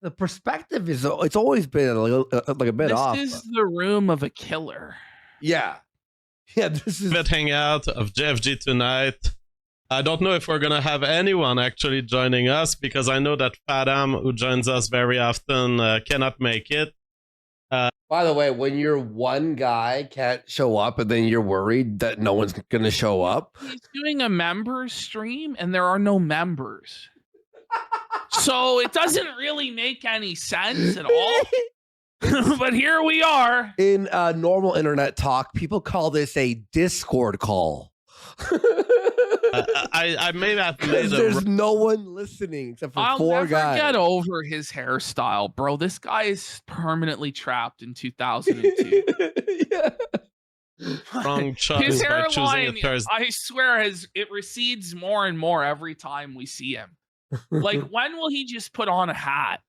the perspective is it's always been a little, like a bit off. This is the room of a killer. Yeah. This is private hangout of JFG tonight. I don't know if we're gonna have anyone actually joining us because I know that Fadam, who joins us very often, cannot make it. By the way, when your one guy can't show up and then you're worried that no one's going to show up. He's doing a members stream and there are no members. So it doesn't really make any sense at all. But here we are. In normal internet talk, people call this a Discord call. I may have made there's no one listening except for four guys. I'll never get over his hairstyle, bro. This guy is permanently trapped in 2002. Yeah. wrong choice His by choosing a hairline, Thursday. I swear, it recedes more and more every time we see him. Like, when will he just put on a hat?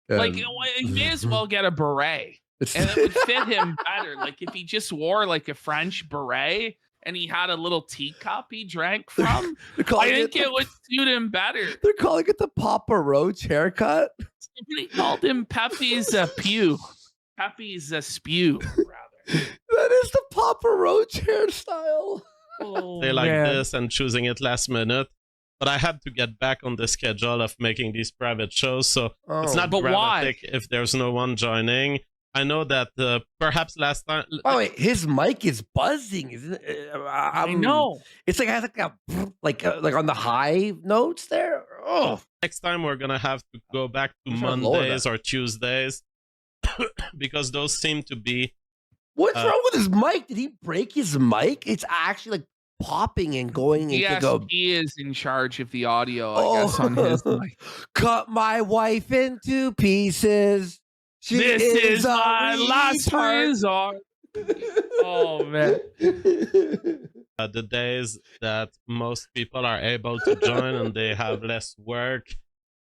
Like, he may as well get a beret. And it would fit him better. Like, if he just wore, like, a French beret and he had a little teacup he drank from, I think it would suit him better. They're calling it the Papa Roach haircut. They called him Pepe's Pew. Pepe's Spew, rather. That is the Papa Roach hairstyle. Oh, They like man. this and choosing it last minute. But I had to get back on the schedule of making these private shows, so it's not But why? dramatic if there's no one joining. I know that perhaps last time. Oh wait, his mic is buzzing, isn't it? I know. It's like I have like on the high notes there. Oh, Next time we're gonna have to go back to I'm trying to lower Mondays or Tuesdays because those seem to be. what's wrong with his mic? Did he break his mic? It's actually like popping and going into Yes, go. he is in charge of the audio, I guess, on his mic. Cut my wife into pieces. She This is a my last retard. resort. Oh, man. The days that most people are able to join and they have less work.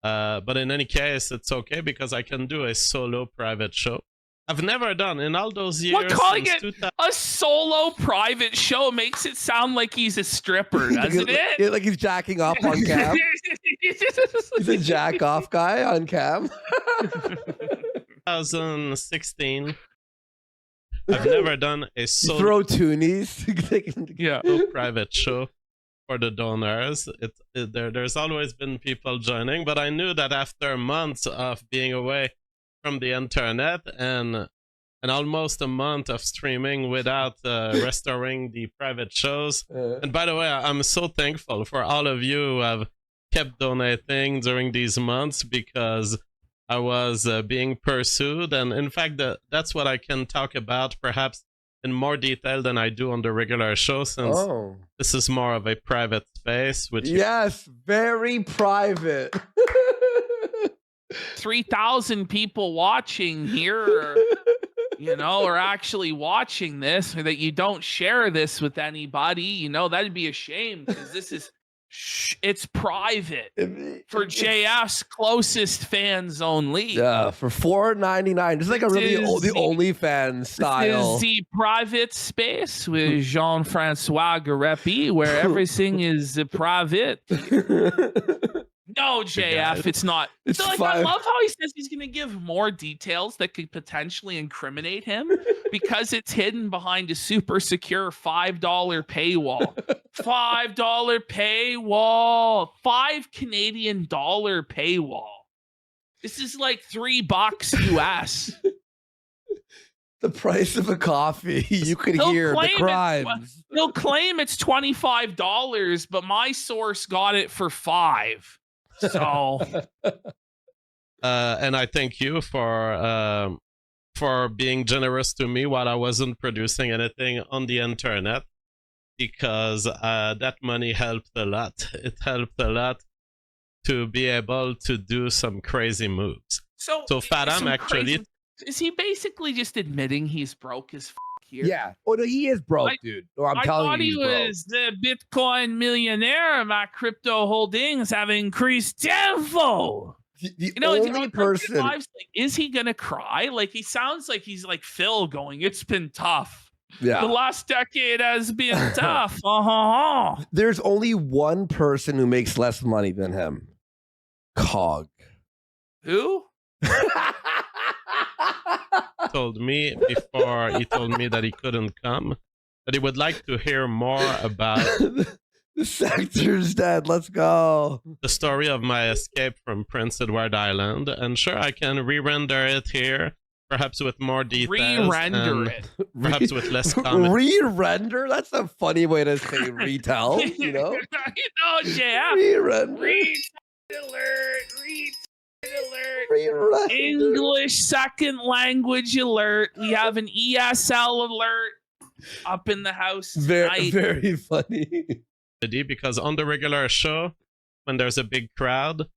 But in any case, it's okay because I can do a solo private show. I've never done in all those years. What, calling since it 2000 a solo private show makes it sound like he's a stripper, doesn't it? Like he's jacking off on cam. He's a jack off guy on cam. 2016. I've never done a solo Throw toonies. Yeah. private show for the donors. There's always been people joining, but I knew that after months of being away from the internet and almost a month of streaming without restoring the private shows. And by the way, I'm so thankful for all of you who have kept donating during these months because I was being pursued. And in fact, that's what I can talk about perhaps in more detail than I do on the regular show, since this is more of a private space. Which yes, very private. 3,000 people watching here, are actually watching this, or that you don't share this with anybody, that'd be a shame because this is, it's private for JF's closest fans only. Yeah, for $4.99. It's like a really the OnlyFans style. This is the private space with Jean-Francois Gariepy, where everything is private. No, JF, it's not. It's So, I love how he says he's going to give more details that could potentially incriminate him because it's hidden behind a super secure $5 paywall. $5 paywall. $5 Canadian paywall. This is like $3 US. The price of a coffee. You could hear the crimes. He'll claim it's $25, but my source got it for $5. So, and I thank you for being generous to me while I wasn't producing anything on the internet, because that money helped a lot. It helped a lot to be able to do some crazy moves. So Fadam actually is he basically just admitting he's broke as here? Yeah. Oh no, he is broke, dude. No, I'm telling you, I thought he was the Bitcoin millionaire. My crypto holdings have increased tenfold. The only person. Like, is he gonna cry? Like, he sounds like he's like Phil going, "It's been tough. Yeah. The last decade has been tough." There's only one person who makes less money than him. Cog. Who? told me before he told me that he couldn't come, that he would like to hear more about the sector's dead. Let's go. the story of my escape from Prince Edward Island. And sure, I can re-render it here, perhaps with more details. Re-render it. Perhaps with less comment. Re-render? That's a funny way to say retell, you know? JF. Re-render. Alert. English second language alert. We have an ESL alert up in the house tonight. Very funny. Because on the regular show, when there's a big crowd,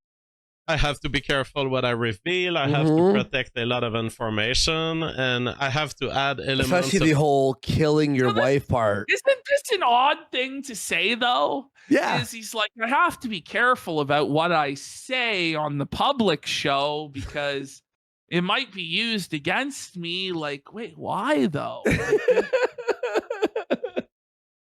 I have to be careful what I reveal. I have to protect a lot of information, and I have to add elements. Especially the whole killing your wife part. Isn't this an odd thing to say, though? Yeah. He's like, I have to be careful about what I say on the public show because it might be used against me. Like, wait, why though?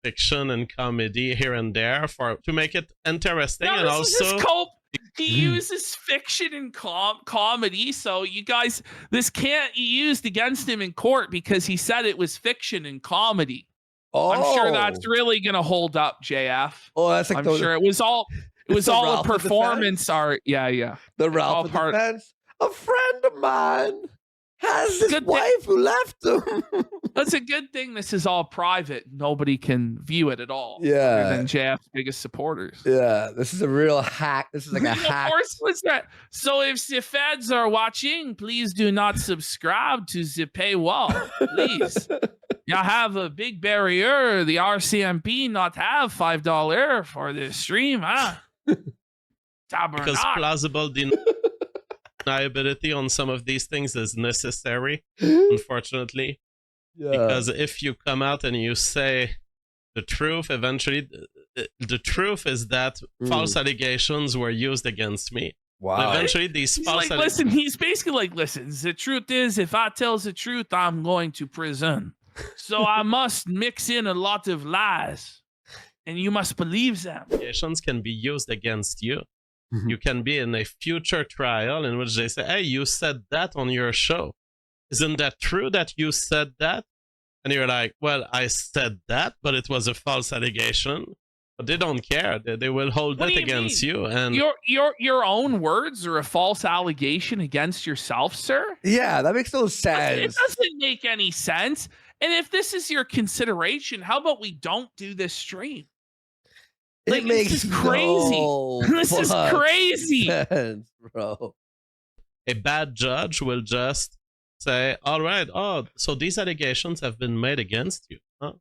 Fiction and comedy here and there to make it interesting, and also he uses fiction and comedy. So you guys, this can't be used against him in court because he said it was fiction and comedy. Oh. I'm sure that's really gonna hold up, JF. Oh, that's like I'm sure it was all a performance art. Yeah. The Ralph defense. A friend of mine has his wife who left him. That's a good thing. This is all private. Nobody can view it at all. Yeah. Other than JF's biggest supporters. Yeah. This is a real hack. This is like a hack. Of course, what's that? So if the feds are watching, please do not subscribe to the paywall. Please. You have a big barrier. The RCMP not have $5 for the stream, huh? Because plausible deniability on some of these things is necessary, unfortunately. Yeah. Because if you come out and you say the truth, eventually the truth is that false allegations were used against me. Wow. Eventually these false allegations. He's basically like, listen, the truth is, if I tell the truth, I'm going to prison. So I must mix in a lot of lies, and you must believe them. Allegations can be used against you. You can be in a future trial in which they say, hey, you said that on your show. Isn't that true that you said that? And you're like, well, I said that, but it was a false allegation. But they don't care. They will hold it against you. And your own words are a false allegation against yourself, sir? Yeah, that makes no sense. It doesn't make any sense. And if this is your consideration, how about we don't do this stream? Like, this is crazy. This is crazy, sense, bro. A bad judge will just say, all right, so these allegations have been made against you. Huh?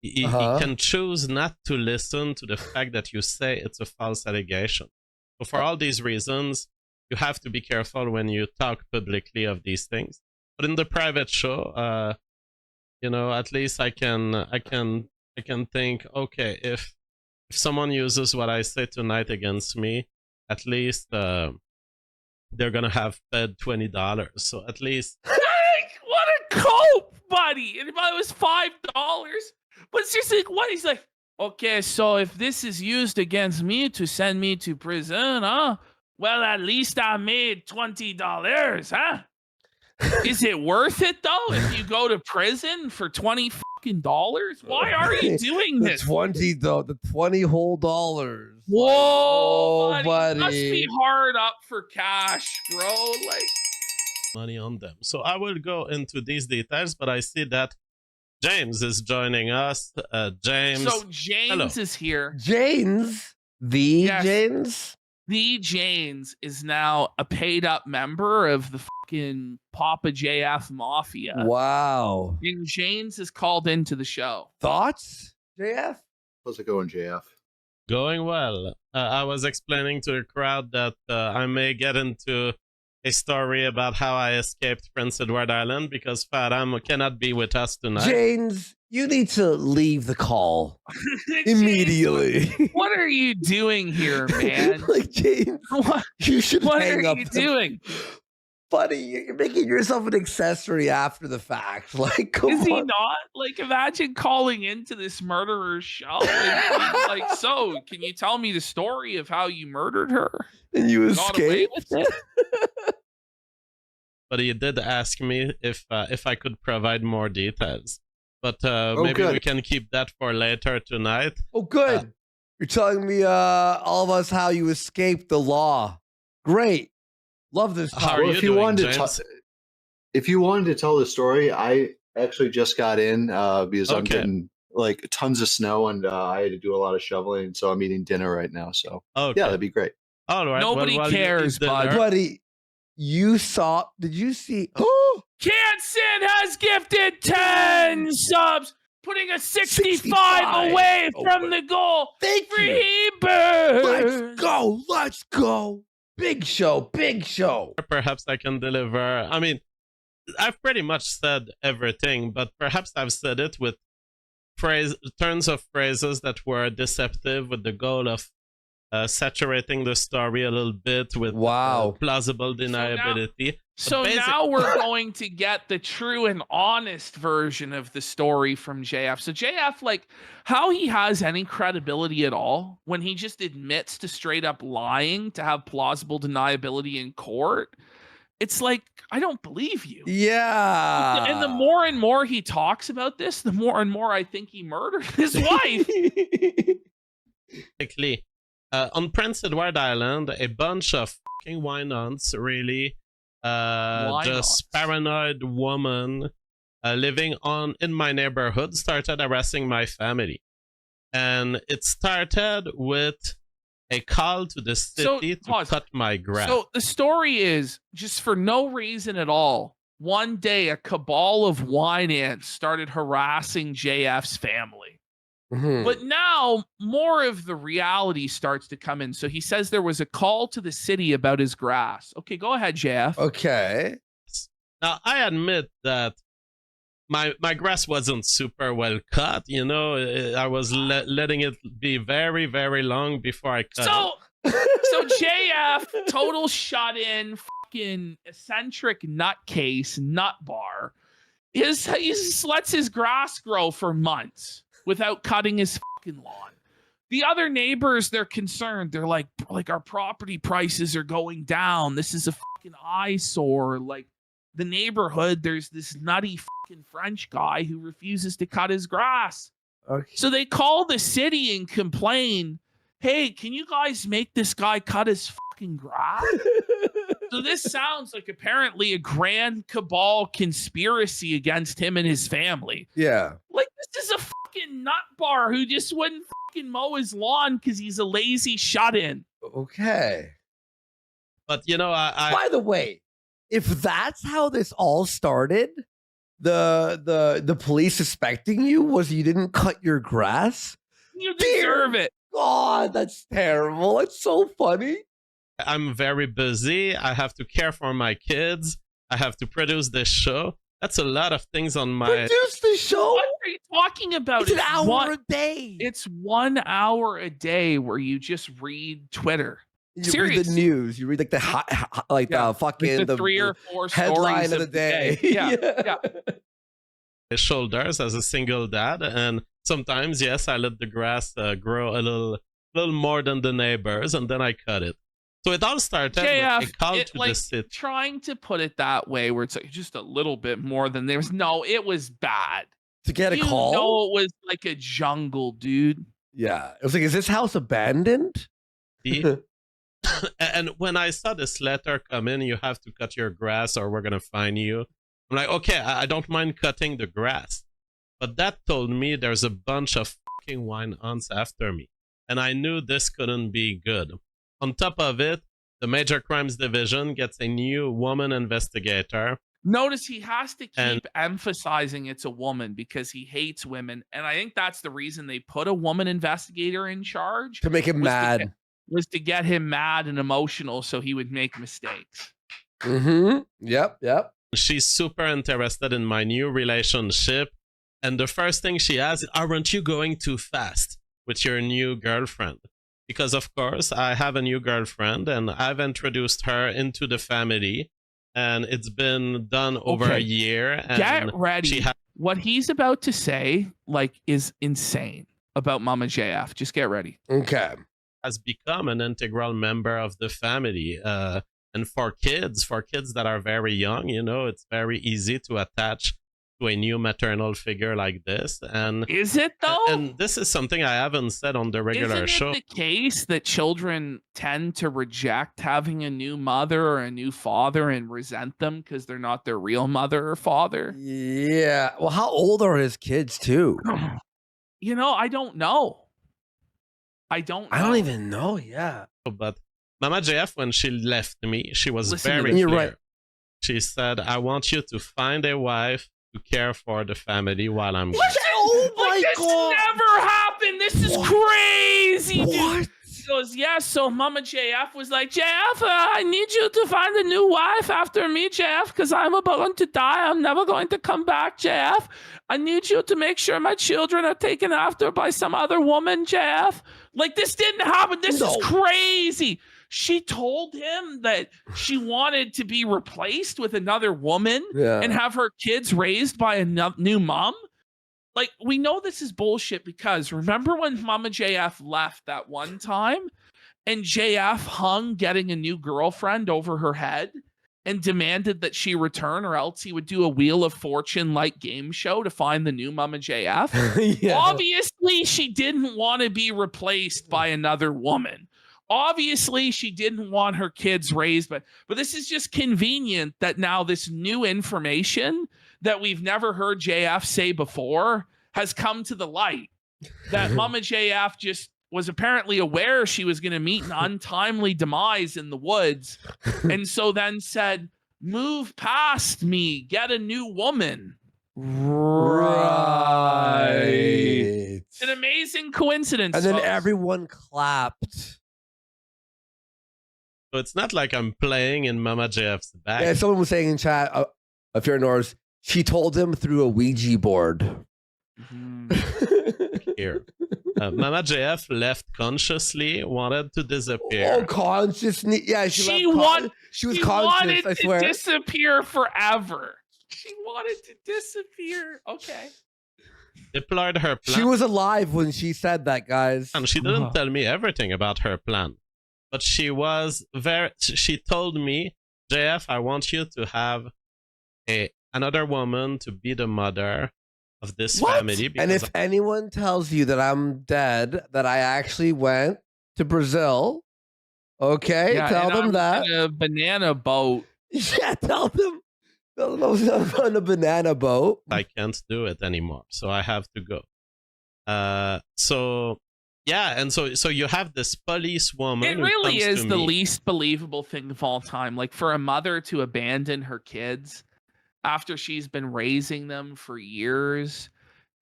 He can choose not to listen to the fact that you say it's a false allegation. So for all these reasons, you have to be careful when you talk publicly of these things. But in the private show, at least I can think, okay, if someone uses what I say tonight against me, at least they're gonna have paid $20. So at least what a cope, buddy. And if it was $5, but it's just like what he's like, okay, so if this is used against me to send me to prison, well, at least I made $20, huh? Is it worth it though if you go to prison for $20 Why are you doing this? The $20 whole dollars. Whoa, buddy. Must be hard up for cash, bro. Like money on them. So I will go into these details, but I see that James is joining us. James. So James is here. James? James? The James is now a paid up member of the fucking Papa JF Mafia. Wow. And James is called into the show. Thoughts, JF? How's it going, JF? Going well. I was explaining to the crowd that I may get into a story about how I escaped Prince Edward Island because Faram cannot be with us tonight. James, you need to leave the call immediately. James, what are you doing here, man? Like, James, you should hang up. What are you doing? Buddy, you're making yourself an accessory after the fact. Like, come on. Is he not? Like, imagine calling into this murderer's show. Like, so, can you tell me the story of how you murdered her? And you escaped? But but he did ask me if I could provide more details. But maybe we can keep that for later tonight. Oh, good. You're telling me, all of us, how you escaped the law. Great. Love this. How are you doing, James? If you wanted to tell the story, I actually just got in because I'm getting like tons of snow and I had to do a lot of shoveling. So I'm eating dinner right now. So yeah, that'd be great. All right. Nobody cares, buddy. You saw? Did you see? Canson has gifted 10 subs, putting a 65 away from the goal. Thank you. Let's go. Let's go. Big show. Big show. Perhaps I can deliver. I mean, I've pretty much said everything, but perhaps I've said it with turns of phrases that were deceptive with the goal of saturating the story a little bit with plausible deniability. So now we're going to get the true and honest version of the story from JF. So JF, like, how he has any credibility at all when he just admits to straight up lying to have plausible deniability in court. It's like, I don't believe you. Yeah. And the more and more he talks about this, the more and more I think he murdered his wife. On Prince Edward Island, a bunch of fucking wine-ons, really, just paranoid woman living in my neighborhood started harassing my family. And it started with a call to the city to cut my grass. So the story is, just for no reason at all, one day a cabal of wine ants started harassing JF's family. But now more of the reality starts to come in. So he says there was a call to the city about his grass. Okay, go ahead, JF. Okay. Now, I admit that my grass wasn't super well cut. You know, I was letting it be very, very long before I cut it. So JF, total shut-in, fucking eccentric nutcase, nut bar, he just lets his grass grow for months without cutting his fucking lawn. The other neighbors, they're concerned. They're like our property prices are going down. This is a fucking eyesore. Like, the neighborhood, there's this nutty fucking French guy who refuses to cut his grass. Okay. So they call the city and complain, hey, can you guys make this guy cut his fucking grass? So this sounds like apparently a grand cabal conspiracy against him and his family. Yeah. Like, this is a fucking nut bar who just wouldn't fucking mow his lawn because he's a lazy shut-in. Okay. But, you know, By the way, if that's how this all started, the police suspecting you was you didn't cut your grass? You deserve it. God, that's terrible. It's so funny. I'm very busy. I have to care for my kids. I have to produce this show. That's a lot of things on my... Produce the show? What are you talking about? It's an hour a day. It's 1 hour a day where you just read Twitter. You read the news. You read like the the fucking the 3 or 4 headline stories of the day. Yeah. His shoulders as a single dad, and sometimes, yes, I let the grass grow a little more than the neighbors, and then I cut it. So it all started with a call to the city. Trying to put it that way, where it's like just a little bit more than there was. No, it was bad. To get a call? No, it was like a jungle, dude. Yeah, it was like, is this house abandoned? And when I saw this letter come in, you have to cut your grass or we're going to fine you. I'm like, okay, I don't mind cutting the grass. But that told me there's a bunch of fucking wine-ons after me. And I knew this couldn't be good. On top of it, the Major Crimes Division gets a new woman investigator. Notice he has to keep emphasizing it's a woman because he hates women. And I think that's the reason they put a woman investigator in charge. To make him mad. Was to get him mad and emotional so he would make mistakes. Yep. She's super interested in my new relationship. And the first thing she asks, aren't you going too fast with your new girlfriend? Because, of course, I have a new girlfriend and I've introduced her into the family. And it's been done over a year. And get ready. What he's about to say, is insane about Mama JF. Just get ready. Okay. Has become an integral member of the family. And for kids that are very young, you know, it's very easy to attach to a new maternal figure like this. And is it though? And this is something I haven't said on the regular show. Isn't it the case that children tend to reject having a new mother or a new father and resent them because they're not their real mother or father? Yeah. Well, how old are his kids too? You know, I don't know. I don't even know. Yeah. But Mama JF, when she left me, she was very You're clear. right. She said, I want you to find a wife to care for the family while I'm gone. Oh my this God. never happened. This is crazy, dude. What? She goes, yeah, so Mama JF was like, JF, I need you to find a new wife after me, JF, because I'm about to die. I'm never going to come back, JF. I need you to make sure my children are taken after by some other woman, JF. Like, this didn't happen. This is crazy. She told him that she wanted to be replaced with another woman and have her kids raised by a new mom. Like, we know this is bullshit because remember when Mama JF left that one time and JF hung getting a new girlfriend over her head and demanded that she return or else he would do a Wheel of Fortune like game show to find the new Mama JF? Yeah. Obviously, she didn't want to be replaced by another woman. Obviously, she didn't want her kids raised, but this is just convenient that now this new information that we've never heard JF say before has come to the light. That Mama JF just was apparently aware she was going to meet an untimely demise in the woods, and so then said, move past me, get a new woman. Right. It's an amazing coincidence. And then folks. everyone clapped. So it's not like I'm playing in Mama JF's back. Yeah, someone was saying in chat, if you're Norse, she told him through a Ouija board. Here. Mama JF left consciously, wanted to disappear. Oh, consciously. Yeah, she was conscious, wanted I swear. to disappear forever. She wanted to disappear. Okay. Deployed her plan. She was alive when she said that, guys. And she didn't tell me everything about her plan. But she told me, JF, I want you to have another woman to be the mother of this family. And if anyone tells you that I'm dead, that I actually went to Brazil, okay, tell them that. In a banana boat. Yeah, tell them I was on a banana boat. I can't do it anymore, so I have to go. Yeah, and so you have this police woman. It really is the least believable thing of all time. Like, for a mother to abandon her kids after she's been raising them for years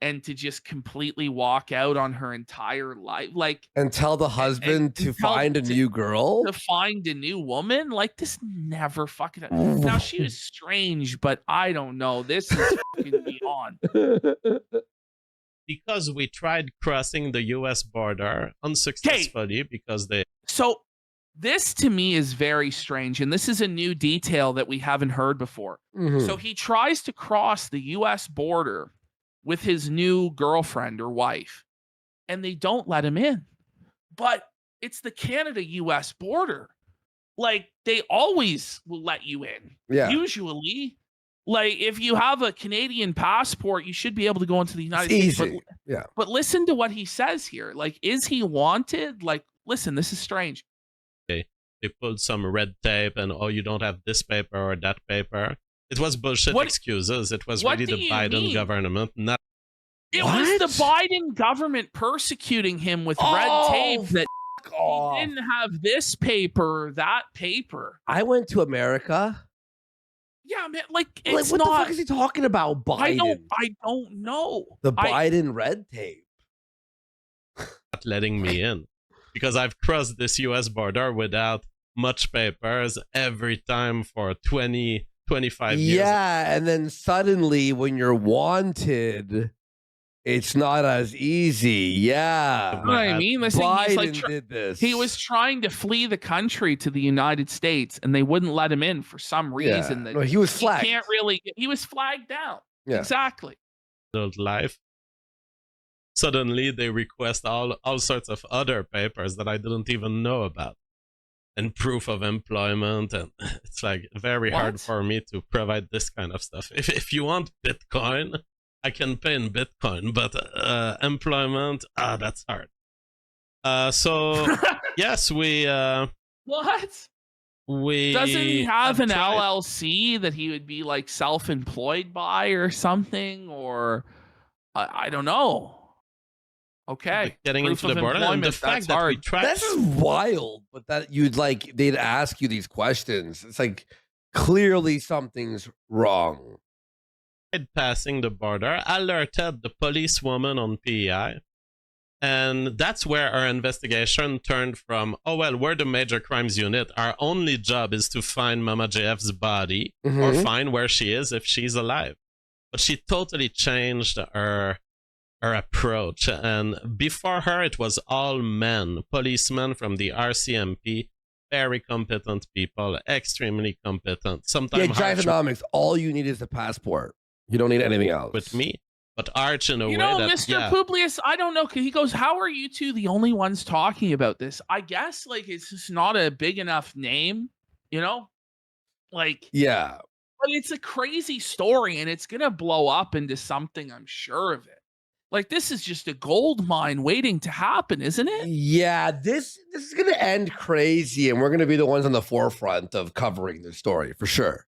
and to just completely walk out on her entire life, like, and tell the husband to find a new girl, to find a new woman. Like, this never fucking. Now, she was strange, but I don't know. This is fucking beyond. Because we tried crossing the U.S. border unsuccessfully because they. So this to me is very strange, and this is a new detail that we haven't heard before. So he tries to cross the U.S. border with his new girlfriend or wife, and they don't let him in. But it's the Canada-U.S. border. Like, they always will let you in. Yeah. Usually. Like, if you have a Canadian passport, you should be able to go into the United States. But listen to what he says here. Like, is he wanted? Like, listen, this is strange. They pulled some red tape and, oh, you don't have this paper or that paper. It was bullshit excuses. It was really the Biden government. It was the Biden government persecuting him with red tape that he didn't have this paper or that paper. I went to America. Yeah, man, like, it's what not. The fuck is he talking about, Biden? I don't know. The Biden red tape. Not letting me in. Because I've crossed this U.S. border without much papers every time for 20, 25 years. Yeah, and then suddenly when you're wanted, it's not as easy. Yeah. You know what I mean? Listen, Biden did this. He was trying to flee the country to the United States, and they wouldn't let him in for some reason. Yeah. No, he was flagged. He was flagged down. Yeah. Exactly. Life. Suddenly, they request all sorts of other papers that I didn't even know about. and proof of employment, and it's like very hard What? for me to provide this kind of stuff. If you want Bitcoin, I can pay in Bitcoin, but employment, that's hard. So yes, What? we Doesn't he have an tried. LLC that he would be like self-employed by or something? Or I don't know. Okay. Getting Proof into the of border, and the employment, fact that's that we hard. tried. That's just wild. But that you'd like they'd ask you these questions. It's like clearly something's wrong. Passing the border, alerted the policewoman on PEI. And that's where our investigation turned from, oh, well, we're the major crimes unit. Our only job is to find Mama JF's body or find where she is if she's alive. But she totally changed her approach. And before her, it was all men, policemen from the RCMP, very competent people, extremely competent. Sometimes Gigantonomics. All you need is a passport. You don't need anything else. with me. But Arch in a way know, that, Mr. Publius, I don't know. He goes, how are you two the only ones talking about this? I guess like it's just not a big enough name, you know? Like, Yeah. but it's a crazy story and it's gonna blow up into something, I'm sure of it. Like, this is just a gold mine waiting to happen, isn't it? Yeah, this is gonna end crazy, and we're gonna be the ones on the forefront of covering the story for sure.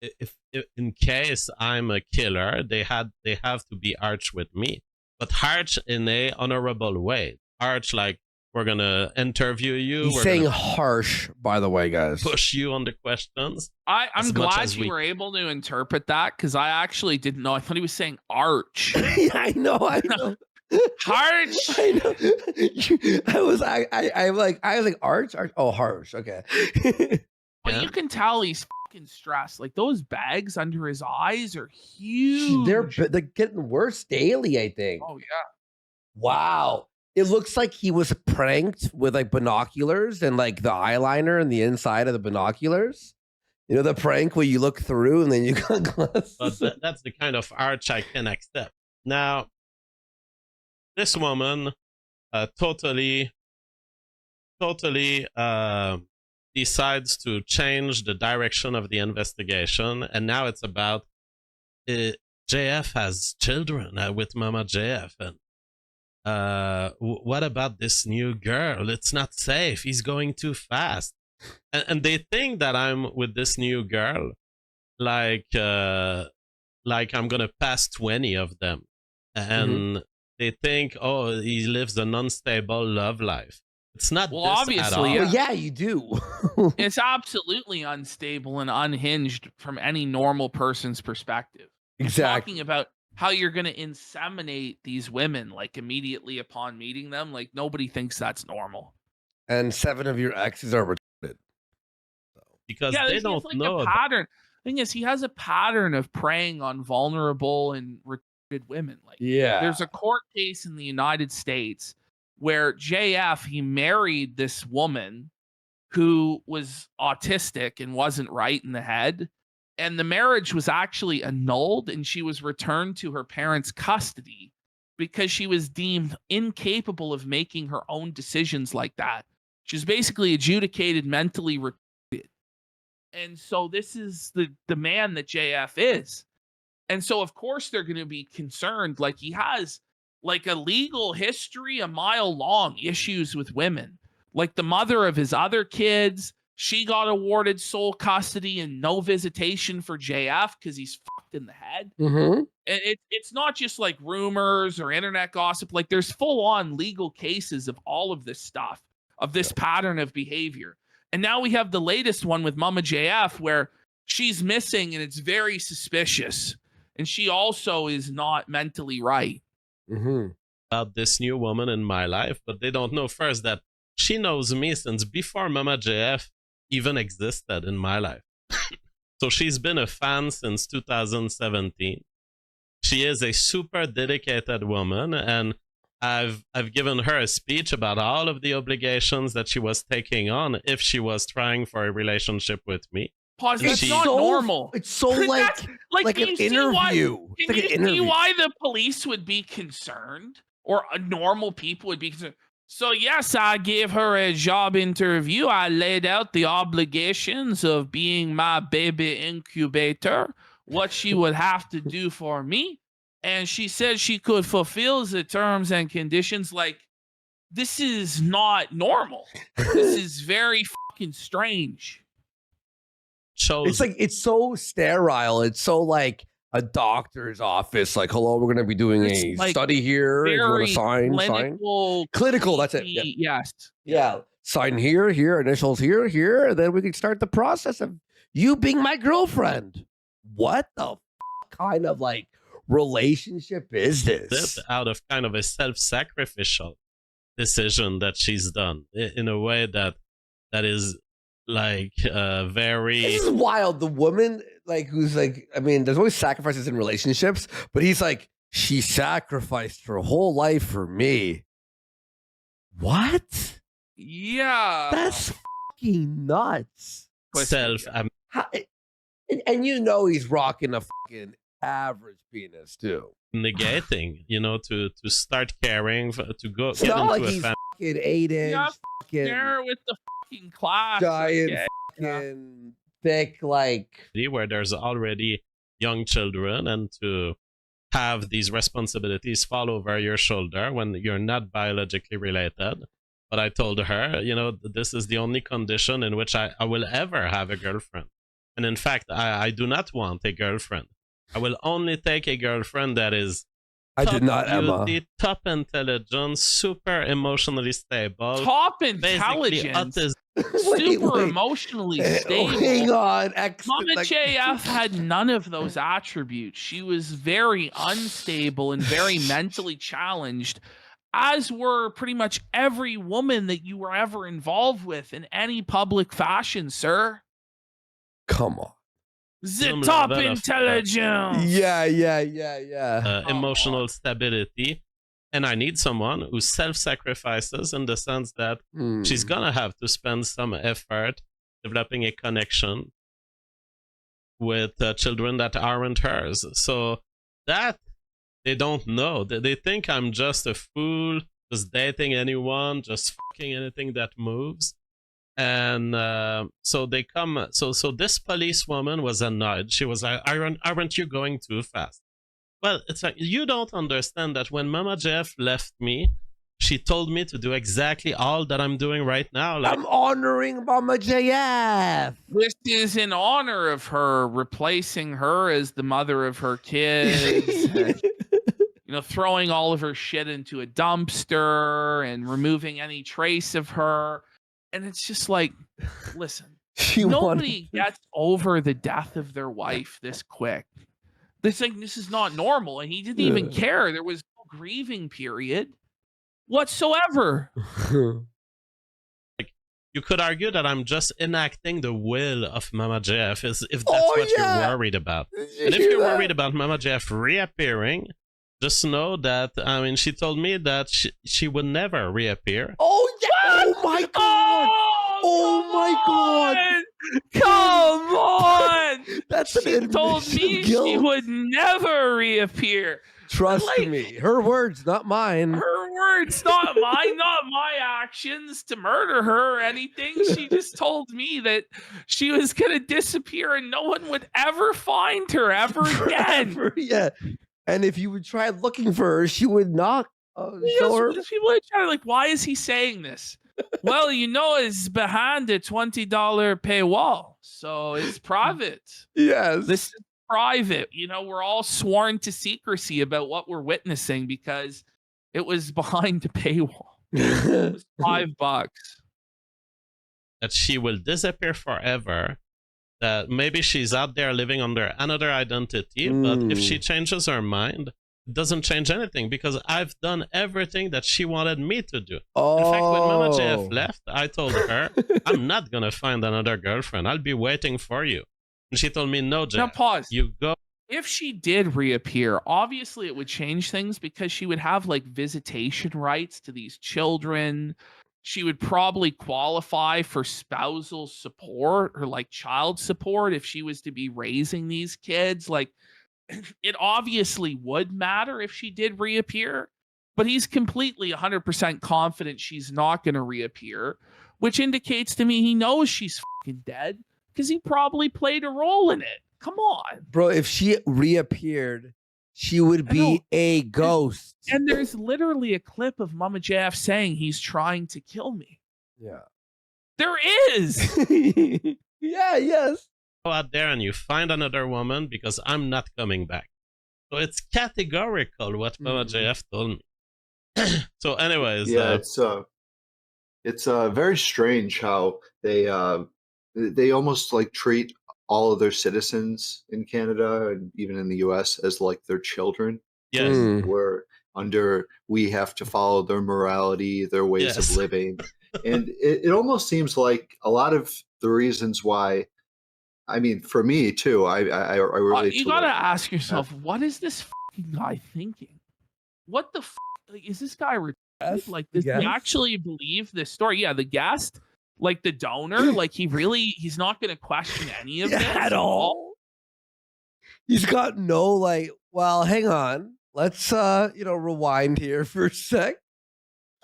if in case I'm a killer, they have to be Arch with me, but Arch in a honorable way. Arch, like, we're gonna interview you. He's saying harsh, by the way, guys. Push you on the questions. I'm glad you were able to interpret that, because I actually didn't know. I thought he was saying Arch. Yeah, I know. Harsh. I know. I was like Arch. Oh, harsh. Okay. But you can tell he's fucking stressed. Like, those bags under his eyes are huge. They're getting worse daily, I think. Oh yeah. Wow. It looks like he was pranked with like binoculars and like the eyeliner in the inside of the binoculars. You know, the prank where you look through and then you got glasses. But that's the kind of Arch I can accept. Now, this woman totally decides to change the direction of the investigation, and now it's about JF has children with Mama JF, and what about this new girl? It's not safe. He's going too fast, and they think that I'm with this new girl, like I'm gonna pass 20 of them, and they think, oh, he lives an unstable love life. It's not. Well, this obviously, at all. yeah. Well, yeah, you do. It's absolutely unstable and unhinged from any normal person's perspective. Exactly. Talking about how you're going to inseminate these women like immediately upon meeting them, like nobody thinks that's normal. And 7 of your exes are retarded. Because Yeah, they there's don't like know. a pattern. Thing is, he has a pattern of preying on vulnerable and retarded women. Like, Yeah. there's a court case in the United States where JF, he married this woman who was autistic and wasn't right in the head. And the marriage was actually annulled, and she was returned to her parents' custody because she was deemed incapable of making her own decisions like that. She's basically adjudicated mentally retarded. And so this is the man that JF is. And so, of course, they're going to be concerned. Like, he has like a legal history, a mile long, issues with women. Like, the mother of his other kids, she got awarded sole custody and no visitation for JF because he's fucked in the head. Mm-hmm. And it's not just like rumors or internet gossip. Like, there's full on legal cases of all of this stuff, of this pattern of behavior. And now we have the latest one with Mama JF where she's missing and it's very suspicious. And she also is not mentally right. Mm-hmm. About this new woman in my life, but they don't know first that she knows me since before Mama JF even existed in my life. So she's been a fan since 2017. She is a super dedicated woman, and I've given her a speech about all of the obligations that she was taking on if she was trying for a relationship with me. Pause. That's She- not so, normal. It's so like Can an you see interview. why- It's Can like you an interview. see why the police would be concerned, or normal people would be concerned? So yes, I gave her a job interview. I laid out the obligations of being my baby incubator, what she would have to do for me. And she said she could fulfill the terms and conditions. Like, this is not normal. This is very fucking strange. It's like, it's so sterile. It's so like a doctor's office. Like, hello, we're going to be doing a study here. If you want to sign. Clinical, that's it. Yeah. Yes. Yeah. Sign here, initials here, and then we can start the process of you being my girlfriend. What the kind of like relationship is this? Out of kind of a self-sacrificial decision that she's done in a way that is like very. This is wild. The woman, like, who's like, I mean, there's always sacrifices in relationships, but he's like, she sacrificed her whole life for me. What? Yeah, that's fucking nuts. And you know he's rocking a fucking average penis too. Negating, to start caring to go. It's not like he's fucking 8-inch, there with the fucking class, giant, fucking thick, like where there's already young children, and to have these responsibilities fall over your shoulder when you're not biologically related. But I told her, this is the only condition in which I will ever have a girlfriend. And in fact, I do not want a girlfriend. I will only take a girlfriend that is top intelligence, super emotionally stable. Top intelligence? Super emotionally stable. Hang on. Mama JF had none of those attributes. She was very unstable and very mentally challenged, as were pretty much every woman that you were ever involved with in any public fashion, sir. Come on. The top intelligence. Yeah. Emotional stability. And I need someone who self-sacrifices in the sense that she's going to have to spend some effort developing a connection with children that aren't hers. So that they don't know. They think I'm just a fool, just dating anyone, just fucking anything that moves. And so they come. So this policewoman was annoyed. She was like, aren't you going too fast? Well, it's like, you don't understand that when Mama Jeff left me, she told me to do exactly all that I'm doing right now. Like, I'm honoring Mama JF. This is in honor of her, replacing her as the mother of her kids. Throwing all of her shit into a dumpster and removing any trace of her. And it's just like, listen, nobody gets over the death of their wife this quick. This is not normal. And he didn't even care. There was no grieving period whatsoever. Like, you could argue that I'm just enacting the will of Mama JF, if that's what you're worried about. And if you're worried about Mama JF reappearing, just know that, she told me that she would never reappear. Oh, yeah. Oh, my God. Oh, my God. Come on. That's an admission told me guilt. She would never reappear. Trust me. Her words, not mine. Her words, not mine, not my actions to murder her or anything. She just told me that she was going to disappear and no one would ever find her ever again. Yeah. And if you would try looking for her, she would not show her. People are trying like, why is he saying this? Well, it's behind a $20 paywall, so it's private. Yes. This is private. We're all sworn to secrecy about what we're witnessing because it was behind the paywall. It was $5. That she will disappear forever. That maybe she's out there living under another identity, but if she changes her mind, it doesn't change anything because I've done everything that she wanted me to do. Oh. In fact, when Mama JF left, I told her, I'm not going to find another girlfriend. I'll be waiting for you. And she told me, no, Jeff. Now pause. You go. If she did reappear, obviously it would change things because she would have like visitation rights to these children. She would probably qualify for spousal support or like child support if she was to be raising these kids. Like, it obviously would matter if she did reappear. but he's completely 100% confident she's not going to reappear, which indicates to me he knows she's fucking dead because he probably played a role in it. Come on. Bro, if she reappeared, she would be a ghost. And there's literally a clip of Mama JF saying he's trying to kill me. Yeah. There is. Yeah, yes. Go out there and you find another woman because I'm not coming back. So it's categorical what Mama JF told me. So anyways. Yeah, it's very strange how they almost like treat all of their citizens in Canada and even in the US as like their children. Yes. We have to follow their morality, their ways of living. And it almost seems like a lot of the reasons why, I mean, for me too, I really you gotta ask yourself, what is this fucking guy thinking? What the like, is this guy like? Does he actually believe this story? Yeah, the guest, like the donor, like he's not gonna question any of this at all. He's got no well, hang on. Let's rewind here for a sec.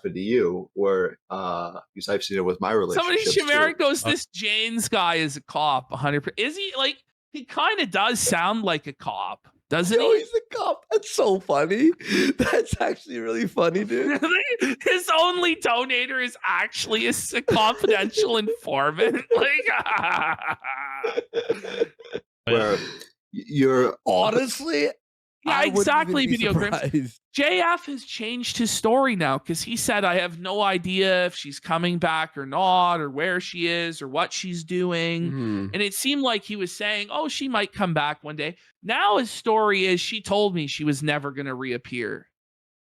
To you, where because I've seen it with my relationship. Somebody goes, this Jane's guy is a cop. 100%. Is he? Like, he kind of does sound like a cop, doesn't he? He's a cop. That's so funny. That's actually really funny, dude. His only donator is actually a confidential informant. Where you're honestly. Yeah, exactly, Video Grips. JF has changed his story now because he said, I have no idea if she's coming back or not, or where she is, or what she's doing. And it seemed like he was saying, oh, she might come back one day. Now his story is, she told me she was never going to reappear.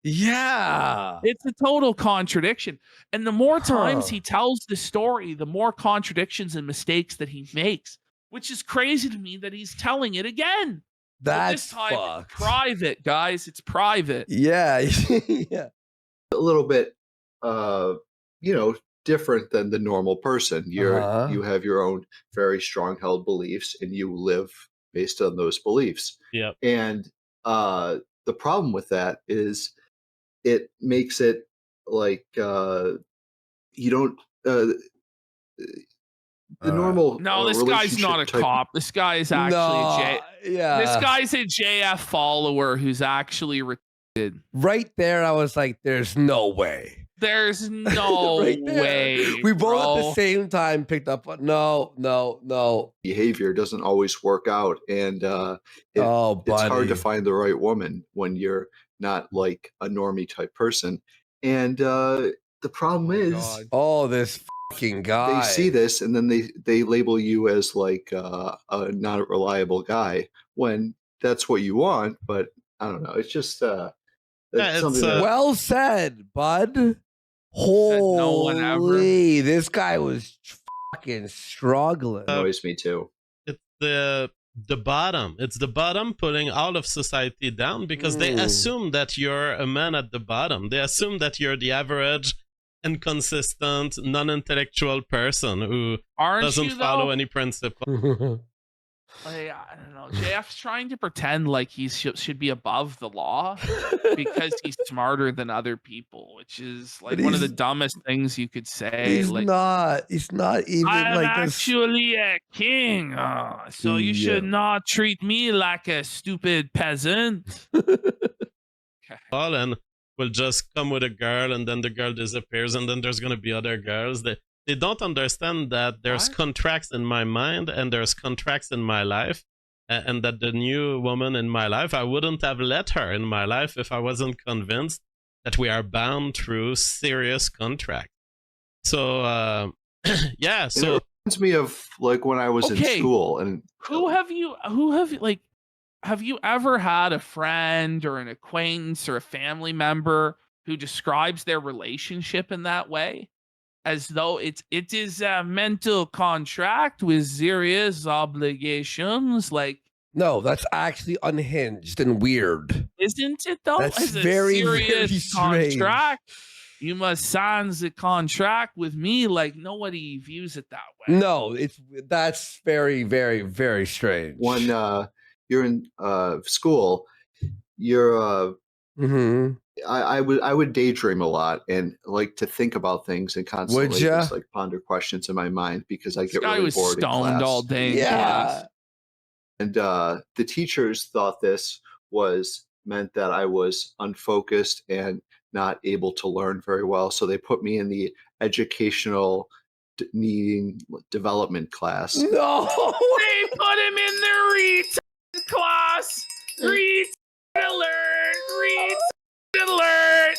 Yeah. It's a total contradiction. And the more times he tells the story, the more contradictions and mistakes that he makes, which is crazy to me that he's telling it again. That's this time it's private, guys. It's private. Yeah. Yeah. A little bit, different than the normal person. You have your own very strong held beliefs and you live based on those beliefs. Yeah. And the problem with that is it makes it like you don't the normal. No, this guy's not a cop. This guy is actually this guy's a JF follower who's actually recruited. Right there, I was like, "There's no way. There's no way." We both at the same time picked up on no. Behavior doesn't always work out, and it's hard to find the right woman when you're not like a normie type person. And the problem is, this fucking guy. They see this and then they label you as like a not reliable guy when that's what you want. But I don't know. It's just well said, bud. Holy, no one ever. This guy was fucking struggling. Annoys me too. It's the bottom. It's the bottom putting all of society down because they assume that you're a man at the bottom. They assume that you're the average, inconsistent, non-intellectual person who doesn't follow any principle. I don't know. JF's trying to pretend like he should be above the law because he's smarter than other people, which is like one of the dumbest things you could say. He's not even I'm like actually a king, so you should not treat me like a stupid peasant. And will just come with a girl and then the girl disappears and then there's going to be other girls. They don't understand that there's contracts in my mind and there's contracts in my life, and that the new woman in my life, I wouldn't have let her in my life if I wasn't convinced that we are bound through serious contract. So yeah, so it reminds me of like when I was in school. And have you ever had a friend or an acquaintance or a family member who describes their relationship in that way? As though it is a mental contract with serious obligations. Like, no, that's actually unhinged and weird. Isn't it though? That's as a very serious strange. Contract. You must sign the contract with me. Like, nobody views it that way. No, that's very, very, very strange. When you're in school, you're Mm-hmm. I would daydream a lot and like to think about things and constantly just like ponder questions in my mind because I get really bored in class. All day. Yeah. And the teachers thought this meant that I was unfocused and not able to learn very well. So they put me in the educational needing development class. No, they put him in the class. Alert!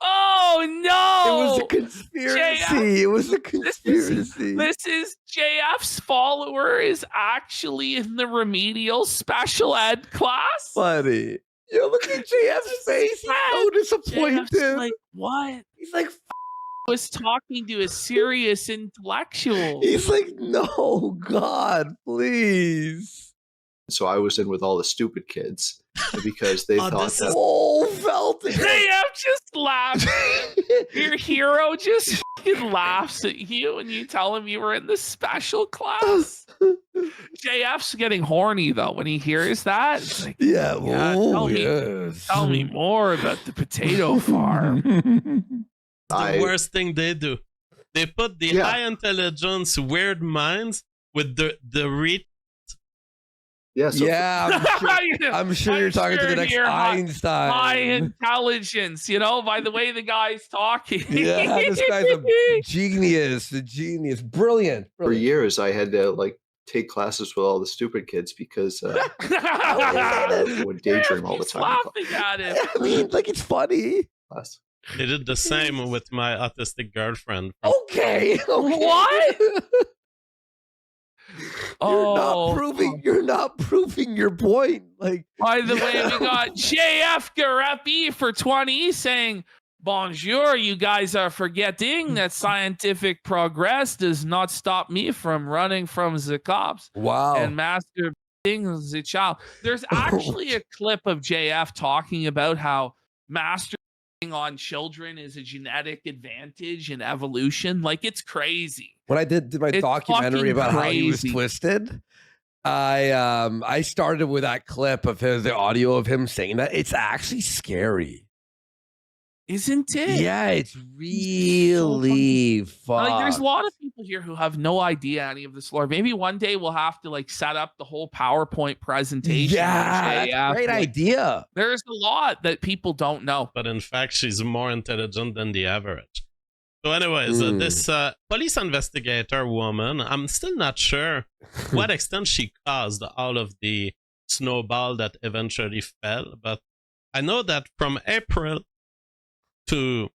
Oh no! It was a conspiracy. It was a conspiracy. This is JF's follower is actually in the remedial special ed class. Buddy. Yo, look at JF's face. He's so disappointed. JF's like, what? He's like, was talking to a serious intellectual. He's like, no, God, please. So I was in with all the stupid kids because they thought that. Oh, Felton. JF just laughs. Your hero just fucking laughs at you and you tell him you were in the special class. JF's getting horny though when he hears that. It's like, tell me more about the potato farm. The worst thing they do. They put the high intelligence, weird minds with the I'm sure you're talking to the next Einstein. High intelligence, by the way the guy's talking. Yeah, this guy's a genius, brilliant. For years, I had to like take classes with all the stupid kids because I would daydream all the time. Laughing at him. I mean, like it's funny. They did the same with my autistic girlfriend. Okay. What? You're not proving your point. Like, by the way, we got JF Gariepy for 20 saying, bonjour, you guys are forgetting that scientific progress does not stop me from running from the cops. Wow. And masturbating the child. There's actually a clip of JF talking about how masturbating on children is a genetic advantage in evolution. Like, it's crazy. When I did my documentary about how he was twisted, I started with that clip of the audio of him saying that. It's actually scary. Isn't it? Yeah, it's really fun. Like, there's a lot of people here who have no idea any of this lore. Maybe one day we'll have to like set up the whole PowerPoint presentation. Yeah, that's a great idea. There's a lot that people don't know. But in fact, she's more intelligent than the average. So anyways, this police investigator woman, I'm still not sure what extent she caused all of the snowball that eventually fell. But I know that from April to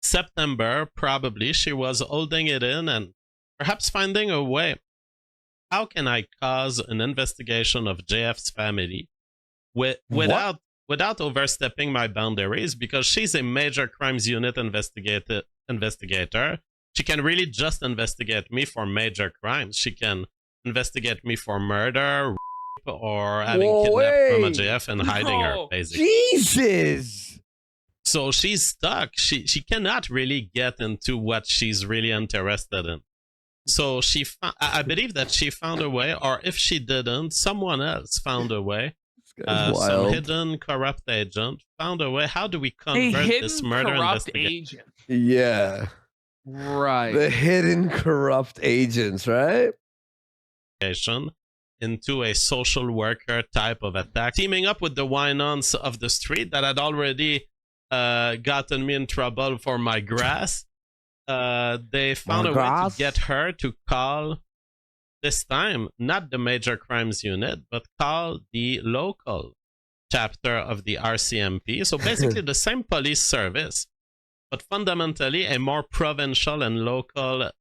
September, probably, she was holding it in and perhaps finding a way. How can I cause an investigation of JF's family without overstepping my boundaries? Because she's a major crimes unit investigator. She can really just investigate me for major crimes. She can investigate me for murder, rape, or having kidnapped from a JF and hiding her, basically. Jesus! So she's stuck. She cannot really get into what she's really interested in. So I believe that she found a way, or if she didn't, someone else found a way. Some hidden corrupt agent found a way. How do we convert this murder investigation? Yeah. Right. The hidden corrupt agents, right? Into a social worker type of attack, teaming up with the wine-ons of the street that had already gotten me in trouble for my grass. They found a way to get her to call, this time, not the major crimes unit, but call the local chapter of the RCMP. So basically the same police service, but fundamentally a more provincial and local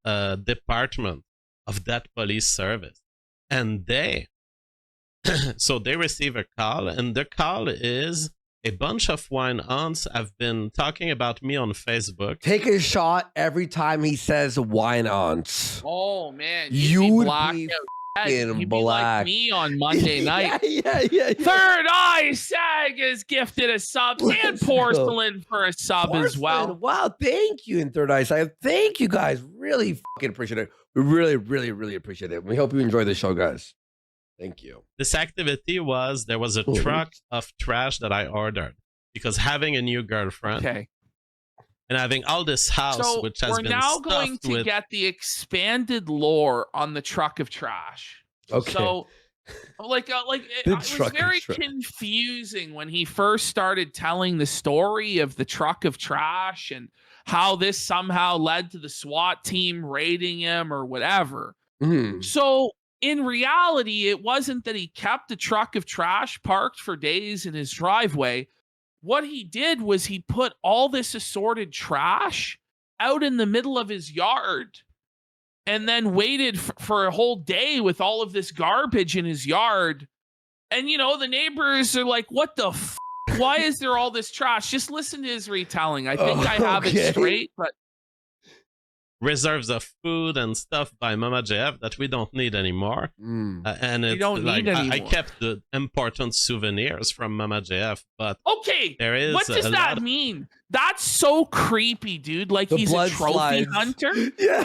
department of that police service. And they receive a call, and the call is a bunch of wine-ons have been talking about me on Facebook. Take a shot every time he says wine-ons. Oh, man. You would be You'd be like me on Monday night. Yeah. Third Eye Sag is gifted a sub, and Porcelain for a sub as well. Wow, thank you, in Third Eye Sag. Thank you, guys. Really fucking appreciate it. We really, really, really appreciate it. We hope you enjoy the show, guys. Thank you. This activity was, there was a truck of trash that I ordered. because having a new girlfriend Okay. and having all this house, So which has we're been now going stuffed to with get the expanded lore on the truck of trash. Okay. So it was truck of very trash. confusing when he first started telling the story of the truck of trash and how this somehow led to the SWAT team raiding him or whatever. So in reality, it wasn't that he kept the truck of trash parked for days in his driveway. What he did was he put all this assorted trash out in the middle of his yard and then waited for a whole day with all of this garbage in his yard. And, you know, the neighbors are like, what the f***? Why is there all this trash? Just listen to his retelling. I think I have it straight, but reserves of food and stuff by Mama JF that we don't need anymore. And it's don't like, need anymore. I kept the important souvenirs from Mama JF, but okay, there is what does that mean? That's so creepy, dude. Like The he's a blood trophy slides. hunter. Yeah.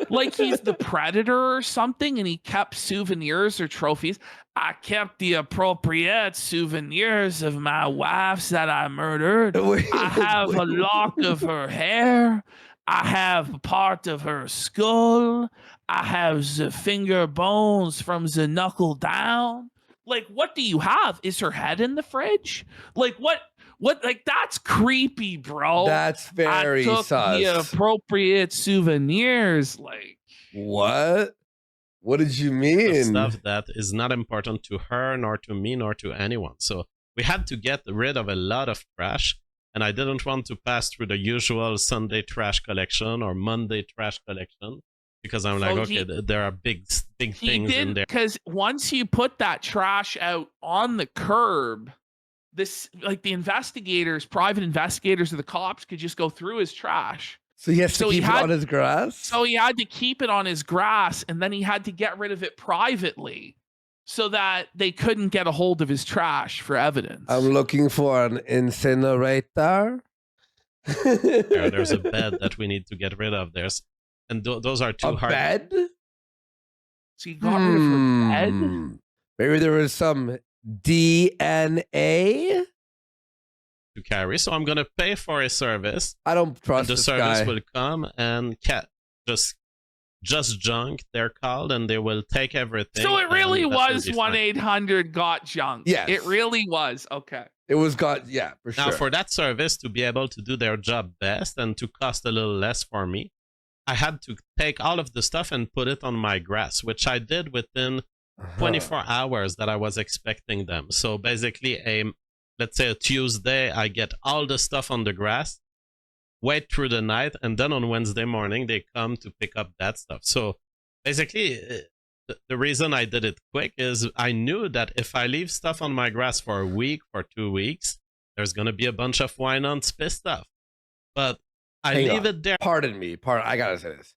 Like he's the predator or something, and he kept souvenirs or trophies. I kept the appropriate souvenirs of my wives that I murdered. I have a lock of her hair. I have a part of her skull. I have the finger bones from the knuckle down. Like, what do you have? Is her head in the fridge? Like, what? Like, that's creepy, bro. That's very I took the sus. appropriate souvenirs. Like, What? What did you the mean? stuff that is not important to her, nor to me, nor to anyone. So we had to get rid of a lot of trash. And I didn't want to pass through the usual Sunday trash collection or Monday trash collection because I'm like, okay, there are big things in there. Because once you put that trash out on the curb, this like the investigators, private investigators, or the cops could just go through his trash. So he has to keep it on his grass? So he had to keep it on his grass, and then he had to get rid of it privately so that they couldn't get a hold of his trash for evidence. I'm looking for an incinerator. There's a bed that we need to get rid of. And those are too hard. A bed? So you got rid of her bed? Maybe there was some DNA to carry. So I'm going to pay for a service. I don't trust the this service guy. will come and just junk, they're called, and they will take everything. So it really was 1-800-GOT-JUNK. Yes. It really was. Okay. It was got, yeah, for sure. Now, for that service to be able to do their job best and to cost a little less for me, I had to take all of the stuff and put it on my grass, which I did within 24 hours that I was expecting them. So basically, let's say a Tuesday, I get all the stuff on the grass, wait through the night, and then on Wednesday morning, they come to pick up that stuff. So basically, the reason I did it quick is I knew that if I leave stuff on my grass for a week, for 2 weeks, there's going to be a bunch of wine-ons pissed off. But I leave it there. Pardon me. I gotta say this.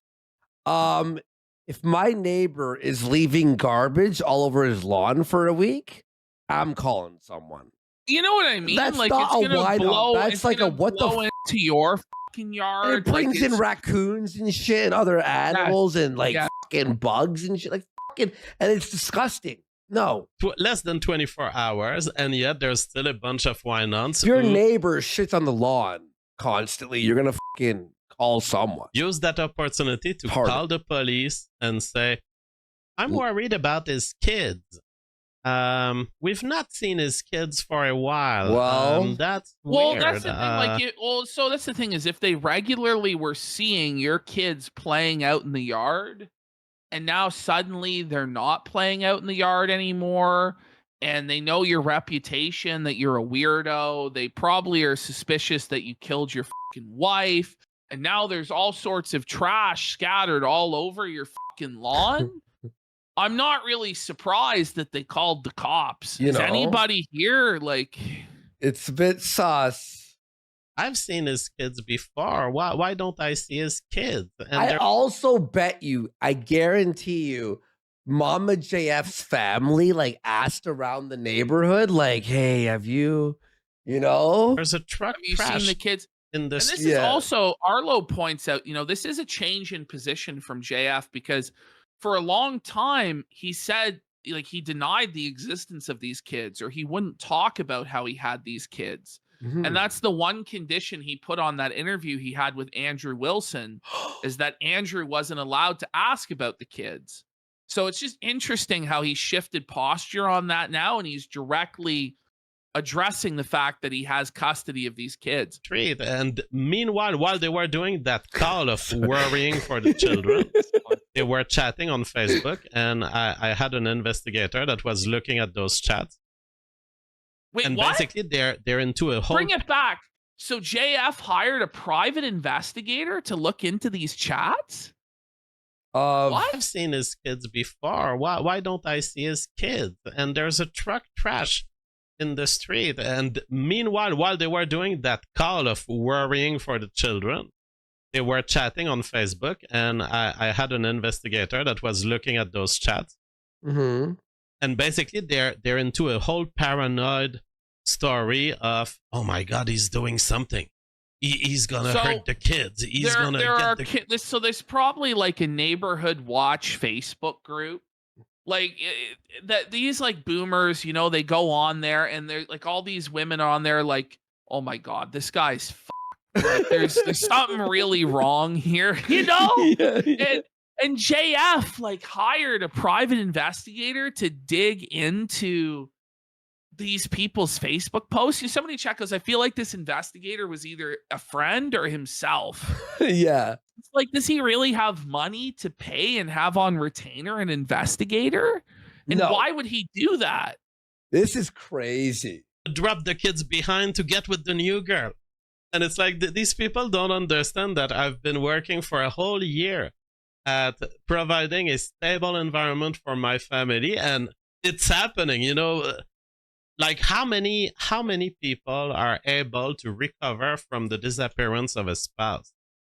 If my neighbor is leaving garbage all over his lawn for a week, I'm calling someone. You know what I mean? That's like not it's a gonna wide blow. That's it's like a gonna what the blow into your fucking yard. It brings in raccoons and shit and other animals and like fucking bugs and shit. Like fucking, and it's disgusting. No. Less than 24 hours, and yet there's still a bunch of wine-ons. If your neighbor shits on the lawn constantly, you're gonna fucking call someone. Use that opportunity to call the police and say, I'm worried about his kids. We've not seen his kids for a while. Well, that's weird. That's the thing. So that's the thing is if they regularly were seeing your kids playing out in the yard, and now suddenly they're not playing out in the yard anymore, and they know your reputation that you're a weirdo, they probably are suspicious that you killed your fucking wife, and now there's all sorts of trash scattered all over your fucking lawn. I'm not really surprised that they called the cops. Is anybody here? Like, it's a bit sus. I've seen his kids before. Why don't I see his kids? And I also bet you, I guarantee you, Mama JF's family like asked around the neighborhood, like, "Hey, have you, there's a truck. Have you seen the kids?" In this, and this is also Arlo points out. This is a change in position from JF because for a long time he said like he denied the existence of these kids or he wouldn't talk about how he had these kids. Mhm. And that's the one condition he put on that interview he had with Andrew Wilson, is that Andrew wasn't allowed to ask about the kids. So it's just interesting how he shifted posture on that now, and he's directly addressing the fact that he has custody of these kids. Treat. And meanwhile, while they were doing that call of worrying for the children, they were chatting on Facebook, and I had an investigator that was looking at those chats. Wait, And what? basically, they're into a whole. Bring it back. So JF hired a private investigator to look into these chats? What? I've seen his kids before. Why don't I see his kids? And there's a truck trash in the street. And meanwhile, while they were doing that call of worrying for the children, they were chatting on Facebook, and I had an investigator that was looking at those chats. Mm-hmm. And basically, they're into a whole paranoid story of, oh my God, he's doing something. He's gonna hurt the kids. He's gonna get the So there's probably like a neighborhood watch Facebook group, like that these like boomers, you know, they go on there and they're like all these women on there like, oh my God, this guy's like, there's something really wrong here, you know? Yeah. And JF like hired a private investigator to dig into these people's Facebook posts. Somebody check us. I feel like this investigator was either a friend or himself. Yeah. It's like, does he really have money to pay and have on retainer an investigator? And why would he do that? This is crazy. Drop the kids behind to get with the new girl. And it's like, these people don't understand that I've been working for a whole year at providing a stable environment for my family, and it's happening, you know. Like how many people are able to recover from the disappearance of a spouse?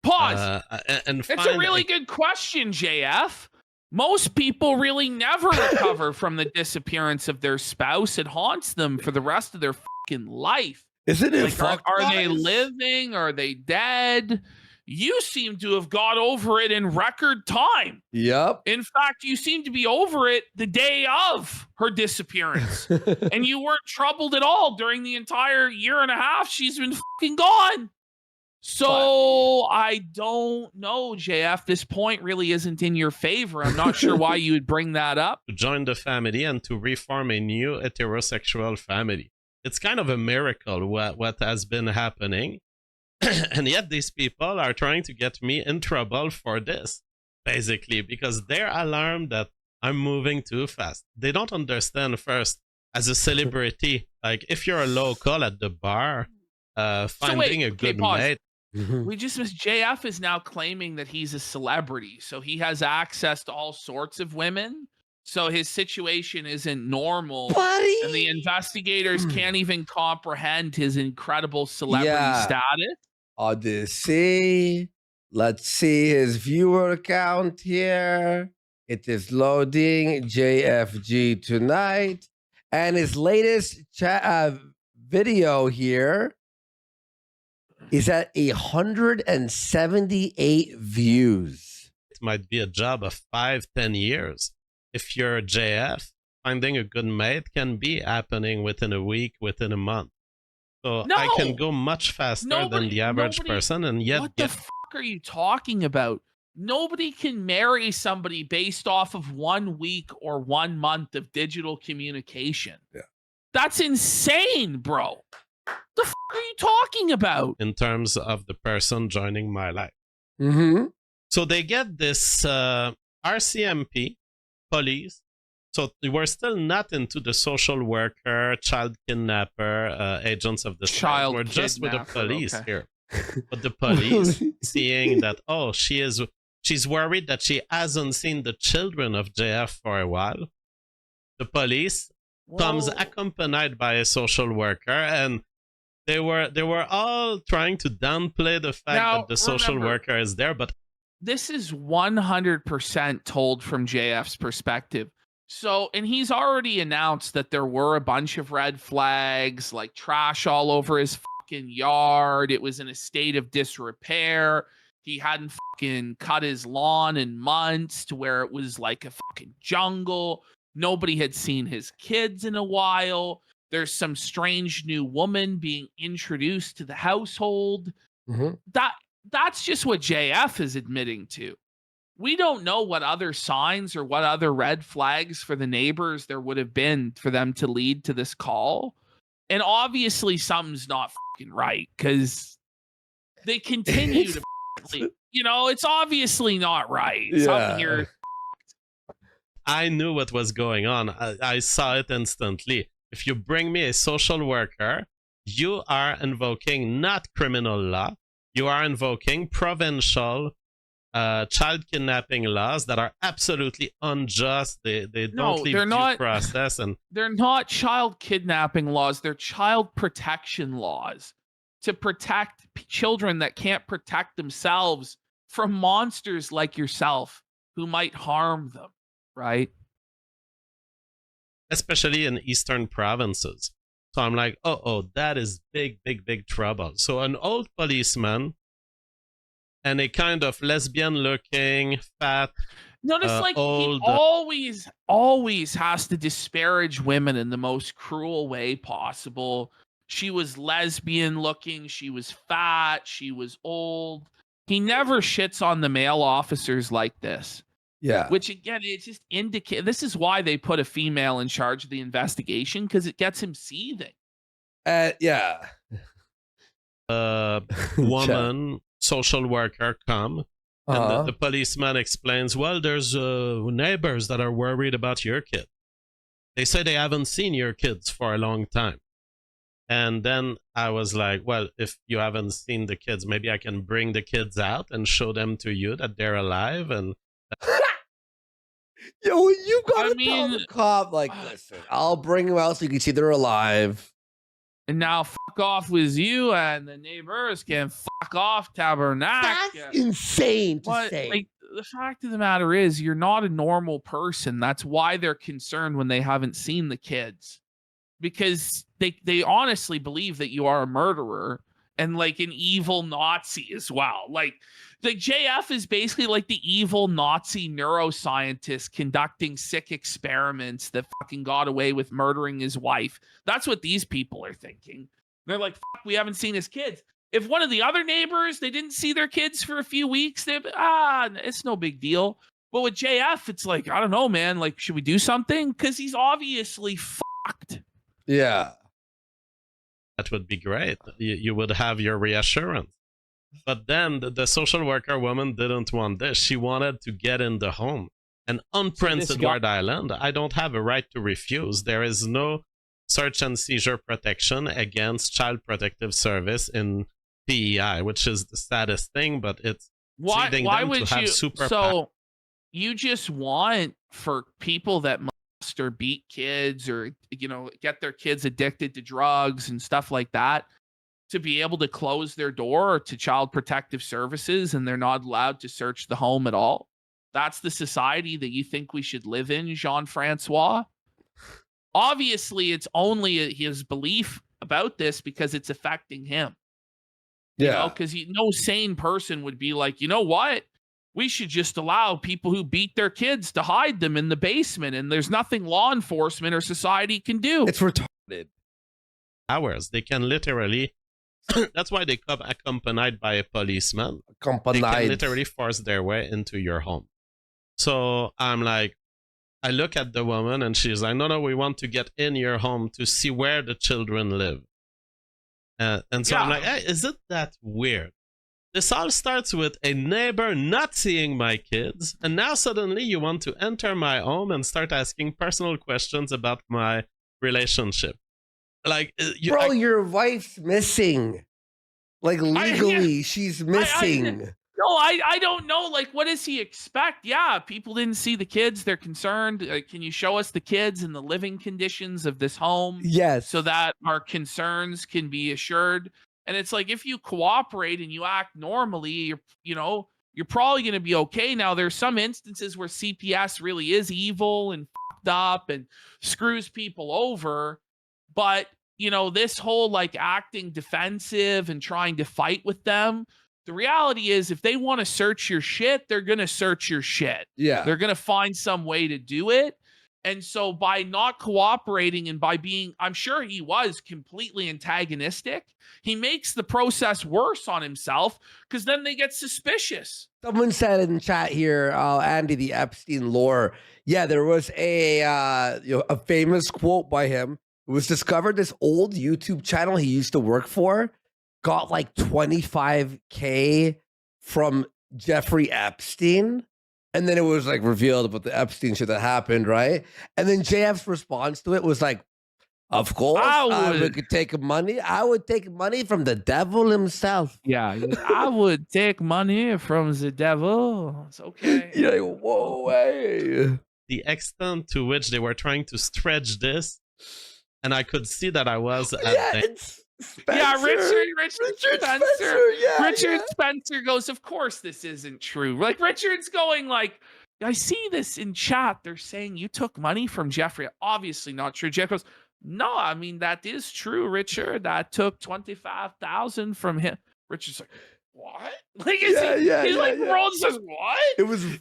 Pause. And it's a really good question, JF. Most people really never recover from the disappearance of their spouse. It haunts them for the rest of their fucking life. Isn't it? Like, are they living? Are they dead? You seem to have got over it in record time. Yep. In fact, you seem to be over it the day of her disappearance. And you weren't troubled at all during the entire year and a half she's been fucking gone. So I don't know, JF. This point really isn't in your favor. I'm not sure why you would bring that up. To join the family and to reform a new heterosexual family. It's kind of a miracle what has been happening. And yet these people are trying to get me in trouble for this, basically, because they're alarmed that I'm moving too fast. They don't understand first, as a celebrity, like if you're a local at the bar, finding a good mate. We just missed. JF is now claiming that he's a celebrity, so he has access to all sorts of women. So his situation isn't normal, Buddy. And the investigators can't even comprehend his incredible celebrity status. Odyssey. Let's see his viewer count here. It is loading. JFG tonight. And his latest video here is at 178 views. It might be a job of 5-10 years. If you're JF, finding a good mate can be happening within a week, within a month. So I can go much faster than the average person, and yet what the fuck are you talking about? Nobody can marry somebody based off of 1 week or 1 month of digital communication. Yeah. That's insane, bro. The fuck are you talking about? In terms of the person joining my life. Mm-hmm. So they get this RCMP, police. So we're still not into the social worker, child kidnapper, agents of the state. We're just with the police here. But the police seeing that, oh, she's worried that she hasn't seen the children of JF for a while. The police comes accompanied by a social worker, and they were all trying to downplay the fact that the social worker is there, but this is 100% told from JF's perspective. So, and he's already announced that there were a bunch of red flags, like trash all over his fucking yard. It was in a state of disrepair. He hadn't fucking cut his lawn in months to where it was like a fucking jungle. Nobody had seen his kids in a while. There's some strange new woman being introduced to the household. That's just what JF is admitting to. We don't know what other signs or what other red flags for the neighbors there would have been for them to lead to this call. And obviously something's not fucking right, because they continue to, it's obviously not right. Something here. I knew what was going on. I saw it instantly. If you bring me a social worker, you are invoking not criminal law. You are invoking provincial child kidnapping laws that are absolutely unjust. They don't leave due process. And they're not child kidnapping laws. They're child protection laws to protect children that can't protect themselves from monsters like yourself who might harm them, right? Especially in eastern provinces. So I'm like, that is big, big, big trouble. So an old policeman and a kind of lesbian-looking, fat, notice old, he always has to disparage women in the most cruel way possible. She was lesbian-looking, she was fat, she was old. He never shits on the male officers like this. Yeah. Which again, it just indicates this is why they put a female in charge of the investigation, because it gets him seething. Yeah. Woman, social worker come, and the policeman explains, well, there's neighbors that are worried about your kid. They say they haven't seen your kids for a long time. And then I was like, well, if you haven't seen the kids, maybe I can bring the kids out and show them to you that they're alive. And yo, you gotta tell the cop, like, listen, I'll bring them out so you can see they're alive. And now fuck off with you, and the neighbors can fuck off, Tabernacle. That's insane to say. Like, the fact of the matter is, you're not a normal person. That's why they're concerned when they haven't seen the kids. Because they honestly believe that you are a murderer and like an evil Nazi as well. Like JF is basically like the evil Nazi neuroscientist conducting sick experiments that fucking got away with murdering his wife. That's what these people are thinking. They're like, fuck, we haven't seen his kids. If one of the other neighbors, they didn't see their kids for a few weeks, they'd be, it's no big deal. But with JF, it's like, I don't know, man. Like, should we do something? Because he's obviously fucked. Yeah. That would be great. You would have your reassurance. But then the social worker woman didn't want this. She wanted to get in the home. And on Prince Edward Island, I don't have a right to refuse. There is no search and seizure protection against Child Protective Service in PEI, which is the saddest thing, but it's leading them to have super so you just want for people that molest or beat kids or get their kids addicted to drugs and stuff like that to be able to close their door to Child Protective Services, and they're not allowed to search the home at all? That's the society that you think we should live in, Jean-Francois? Obviously, it's only his belief about this because it's affecting him. Yeah. Because no sane person would be like, you know what? We should just allow people who beat their kids to hide them in the basement, and there's nothing law enforcement or society can do. It's retarded. Hours. They can literally... That's why they come accompanied by a policeman. They can literally force their way into your home. So I'm like, I look at the woman and she's like, no, we want to get in your home to see where the children live. And so I'm like, hey, is it that weird? This all starts with a neighbor not seeing my kids. And now suddenly you want to enter my home and start asking personal questions about my relationship. Like, your wife's missing. Like, legally, she's missing. I don't know. Like, what does he expect? Yeah, people didn't see the kids. They're concerned. Can you show us the kids and the living conditions of this home? Yes. So that our concerns can be assured. And it's like, if you cooperate and you act normally, you're probably going to be okay. Now, there's some instances where CPS really is evil and fucked up and screws people over. But, this whole like acting defensive and trying to fight with them, the reality is if they want to search your shit, they're going to search your shit. Yeah. They're going to find some way to do it. And so by not cooperating and by being, I'm sure he was completely antagonistic, he makes the process worse on himself because then they get suspicious. Someone said in chat here, Andy, the Epstein lore. Yeah, there was a famous quote by him. It was discovered this old YouTube channel he used to work for got like 25K from Jeffrey Epstein. And then it was like revealed about the Epstein shit that happened, right? And then JF's response to it was like, of course, I could take money. I would take money from the devil himself. Yeah, I would take money from the devil. It's okay. You're like, whoa, way. The extent to which they were trying to stretch this, and I could see that I was at Richard Spencer. Richard Spencer goes, of course this isn't true. Like Richard's going like, I see this in chat. They're saying you took money from Jeffrey. Obviously not true. Jeff goes, no, I mean, that is true, Richard. I took 25,000 from him. Richard's like, what? Like, World says, what? It was. I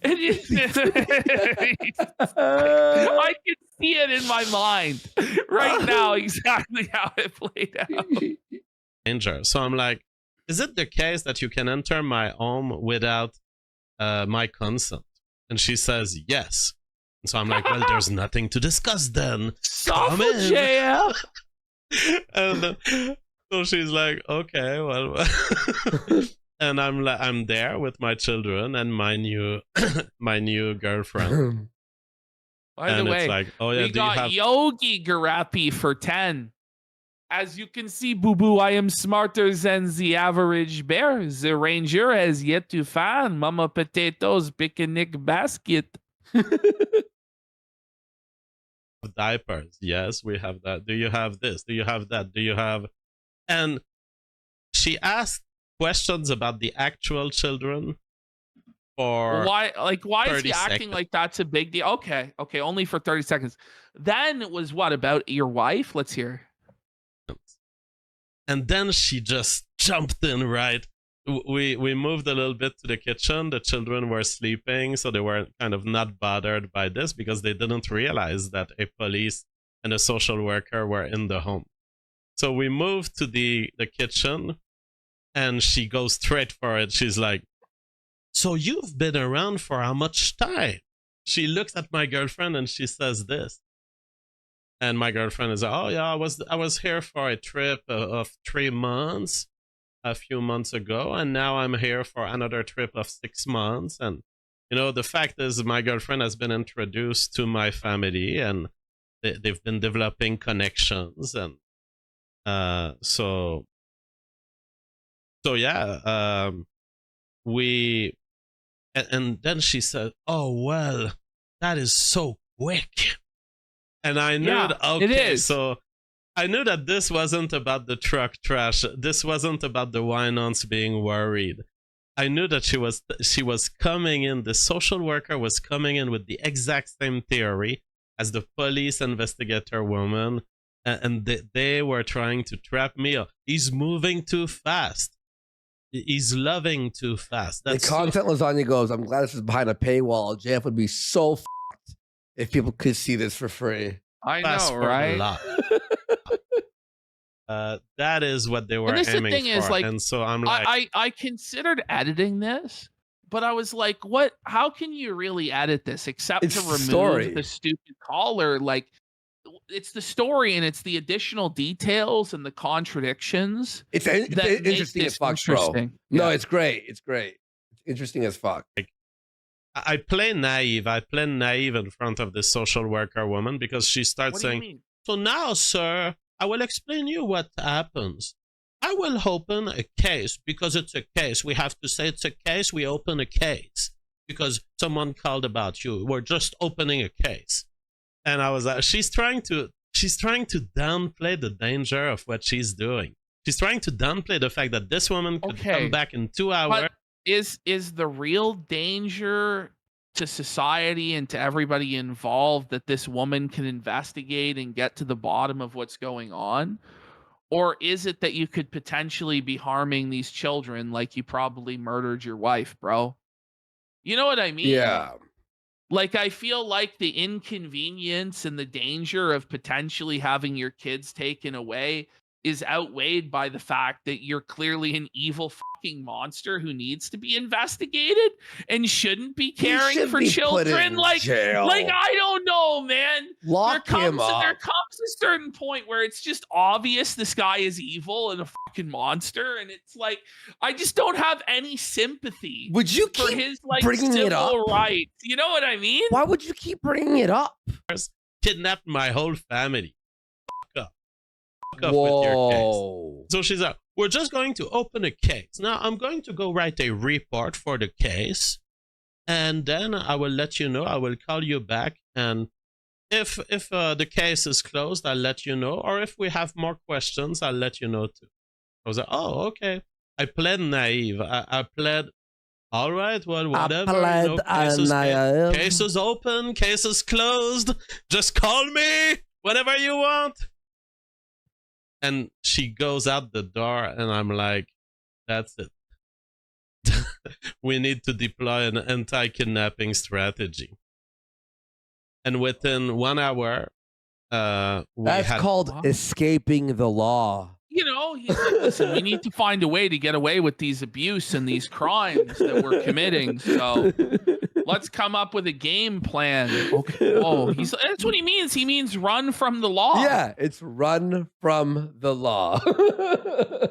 can see it in my mind right now, exactly how it played out. Danger. So I'm like, is it the case that you can enter my home without my consent? And she says yes. And so I'm like, well, there's nothing to discuss then. Come in. And so she's like, okay, well. And I'm there with my children and my new girlfriend. By the way, it's like, oh yeah, we got Yogi Gariepy for 10. As you can see, Boo Boo, I am smarter than the average bear. The ranger has yet to find Mama Potato's picnic basket. Diapers. Yes, we have that. Do you have this? Do you have that? Do you have? And she asked questions about the actual children. For why is he acting like that's a big deal? Okay, only for 30 seconds. Then it was what about your wife? Let's hear. And then she just jumped in, right? We moved a little bit to the kitchen. The children were sleeping, so they were kind of not bothered by this because they didn't realize that a police and a social worker were in the home. So we moved to the kitchen, and she goes straight for it. She's like, so you've been around for how much time? She looks at my girlfriend and she says this. And my girlfriend is like, oh yeah, I was here for a trip of 3 months a few months ago, and now I'm here for another trip of 6 months. And the fact is, my girlfriend has been introduced to my family, and they've been developing connections, and so yeah, and then she said, oh well, that is so quick. And I knew it is. So I knew that this wasn't about the truck trash. This wasn't about the Winans being worried. I knew that she was coming in. The social worker was coming in with the exact same theory as the police investigator woman, and they were trying to trap me. He's moving too fast. He's loving too fast. The content lasagna goes, I'm glad this is behind a paywall. JF would be so f***ed if people could see this for free. I know, right? That is what they were aiming for. Like, and so I'm like, I considered editing this, but I was like, what? How can you really edit this except to remove the stupid caller? Like, it's the story and it's the additional details and the contradictions. It's interesting as fuck, bro. No, it's great. It's great. It's interesting as fuck. Like, I play naive. I play naive in front of this social worker woman because she starts saying, so now, sir, I will explain you what happens. I will open a case because it's a case. We have to say it's a case. We open a case because someone called about you. We're just opening a case. And I was like, she's trying to downplay the danger of what she's doing. She's trying to downplay the fact that this woman could come back in 2 hours. But is the real danger to society and to everybody involved that this woman can investigate and get to the bottom of what's going on? Or is it that you could potentially be harming these children like you probably murdered your wife, bro? You know what I mean? Yeah. Like, I feel like the inconvenience and the danger of potentially having your kids taken away is outweighed by the fact that you're clearly an evil fucking monster who needs to be investigated and shouldn't be caring should for be put children. in Like, jail. I don't know, man. Lock him up. There comes a certain point where it's just obvious this guy is evil and a fucking monster, and it's like I just don't have any sympathy. Would you for keep his like bringing it civil up? rights? You know what I mean? Why would you keep bringing it up? Kidnapped my whole family. Fuck off with your case. So she's like, we're just going to open a case. Now I'm going to go write a report for the case, and then I will let you know. I will call you back, and if the case is closed, I'll let you know. Or if we have more questions, I'll let you know too. I was like, oh, okay. I pled naive. I pled, all right, well, whatever. Case is open, case is closed. Just call me whenever you want. And she goes out the door, and I'm like, that's it. We need to deploy an anti-kidnapping strategy. And within 1 hour, that's called escaping the law. You know, he's like, listen, we need to find a way to get away with these abuse and these crimes that we're committing. So let's come up with a game plan. Okay. Oh, that's what he means. He means run from the law. Yeah, it's run from the law.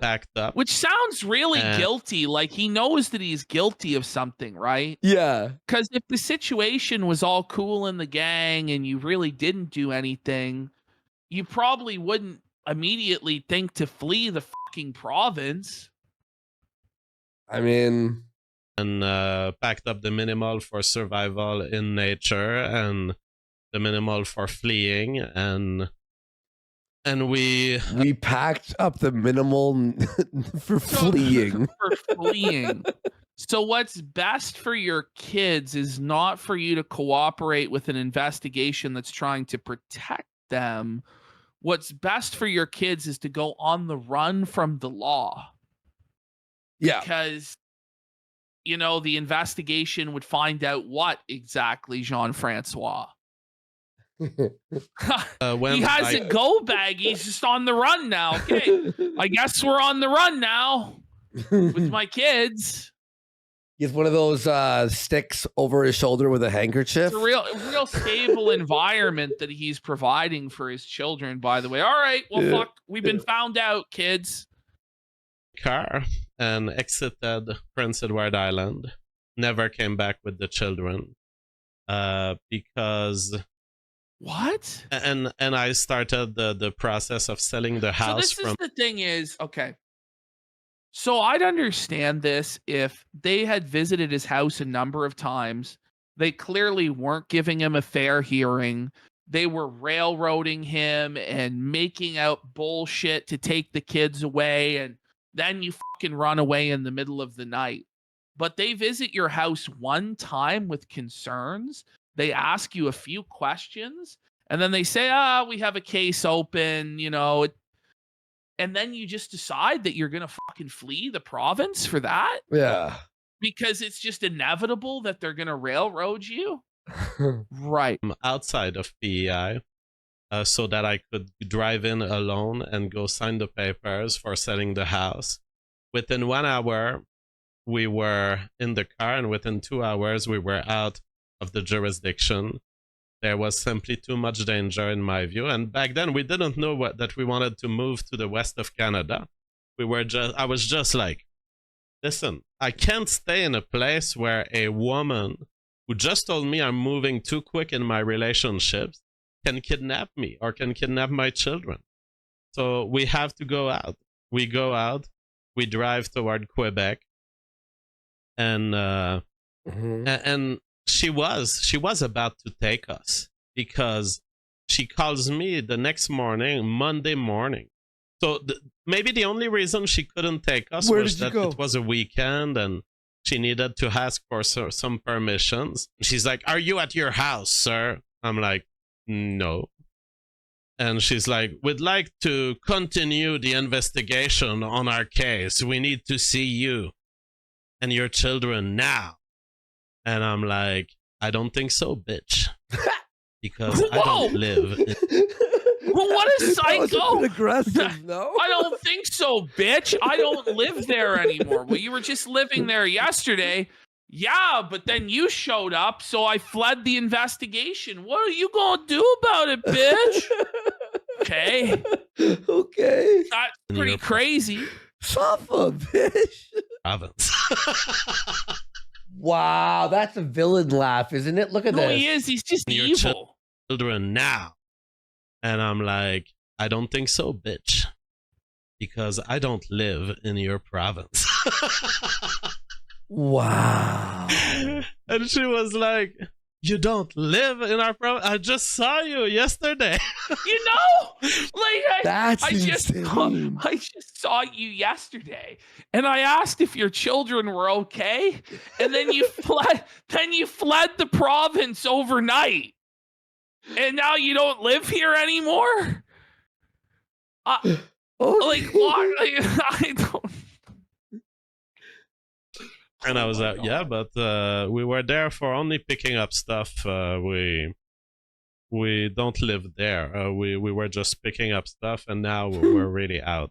Backed up. Which sounds really guilty. Like he knows that he's guilty of something, right? Yeah. Because if the situation was all cool in the gang and you really didn't do anything, you probably wouldn't immediately think to flee the fucking province. I mean, and packed up the minimal for survival in nature and the minimal for fleeing, and we packed up the minimal for fleeing. For fleeing. So what's best for your kids is not for you to cooperate with an investigation that's trying to protect them. What's best for your kids is to go on the run from the law. Yeah. Because, you know, the investigation would find out what exactly, Jean-Francois? He has a go bag. He's just on the run now. Okay. I guess we're on the run now with my kids. He has one of those sticks over his shoulder with a handkerchief. It's a real stable environment that he's providing for his children, by the way. All right, well, fuck, we've been found out, kids. Car and exited Prince Edward Island. Never came back with the children because... What? And I started the process of selling the house. So this is the thing is, okay. So I'd understand this if they had visited his house a number of times. They clearly weren't giving him a fair hearing. They were railroading him and making out bullshit to take the kids away. And then you fucking run away in the middle of the night. But they visit your house one time with concerns. They ask you a few questions. And then they say, we have a case open, you know, and then you just decide that you're going to fucking flee the province for that? Yeah. Because it's just inevitable that they're going to railroad you? Right. Outside of PEI, so that I could drive in alone and go sign the papers for selling the house. Within 1 hour, we were in the car, and within 2 hours, we were out of the jurisdiction. There was simply too much danger in my view. And back then we didn't know that we wanted to move to the west of Canada. I was just like, listen, I can't stay in a place where a woman who just told me I'm moving too quick in my relationships can kidnap me or can kidnap my children. So we have to go out. We go out, we drive toward Quebec, and and she was about to take us because she calls me the next morning, Monday morning. So maybe the only reason she couldn't take us was that it was a weekend and she needed to ask for some permissions. She's like, "Are you at your house, sir?" I'm like, "No." And she's like, "We'd like to continue the investigation on our case. We need to see you and your children now." And I'm like, I don't think so, bitch. Because I don't live in... Well, what a psycho! That was a bit aggressive, no? I don't think so, bitch. I don't live there anymore. Well, you were just living there yesterday. Yeah, but then you showed up, so I fled the investigation. What are you gonna do about it, bitch? Okay. Okay. That's pretty crazy. Suffer, bitch. Province. Wow, that's a villain laugh, isn't it? Look at No, this. he is. He's just Your evil. Children now. And I'm like, I don't think so, bitch. Because I don't live in your province. Wow. And she was like, you don't live in our province? I just saw you yesterday. You know, like That's I just saw you yesterday, and I asked if your children were okay, and then you fled. Then you fled the province overnight, and now you don't live here anymore. Like what? I don't. And I was like, yeah, but we were there for only picking up stuff. We don't live there. We were just picking up stuff, and now we're really out.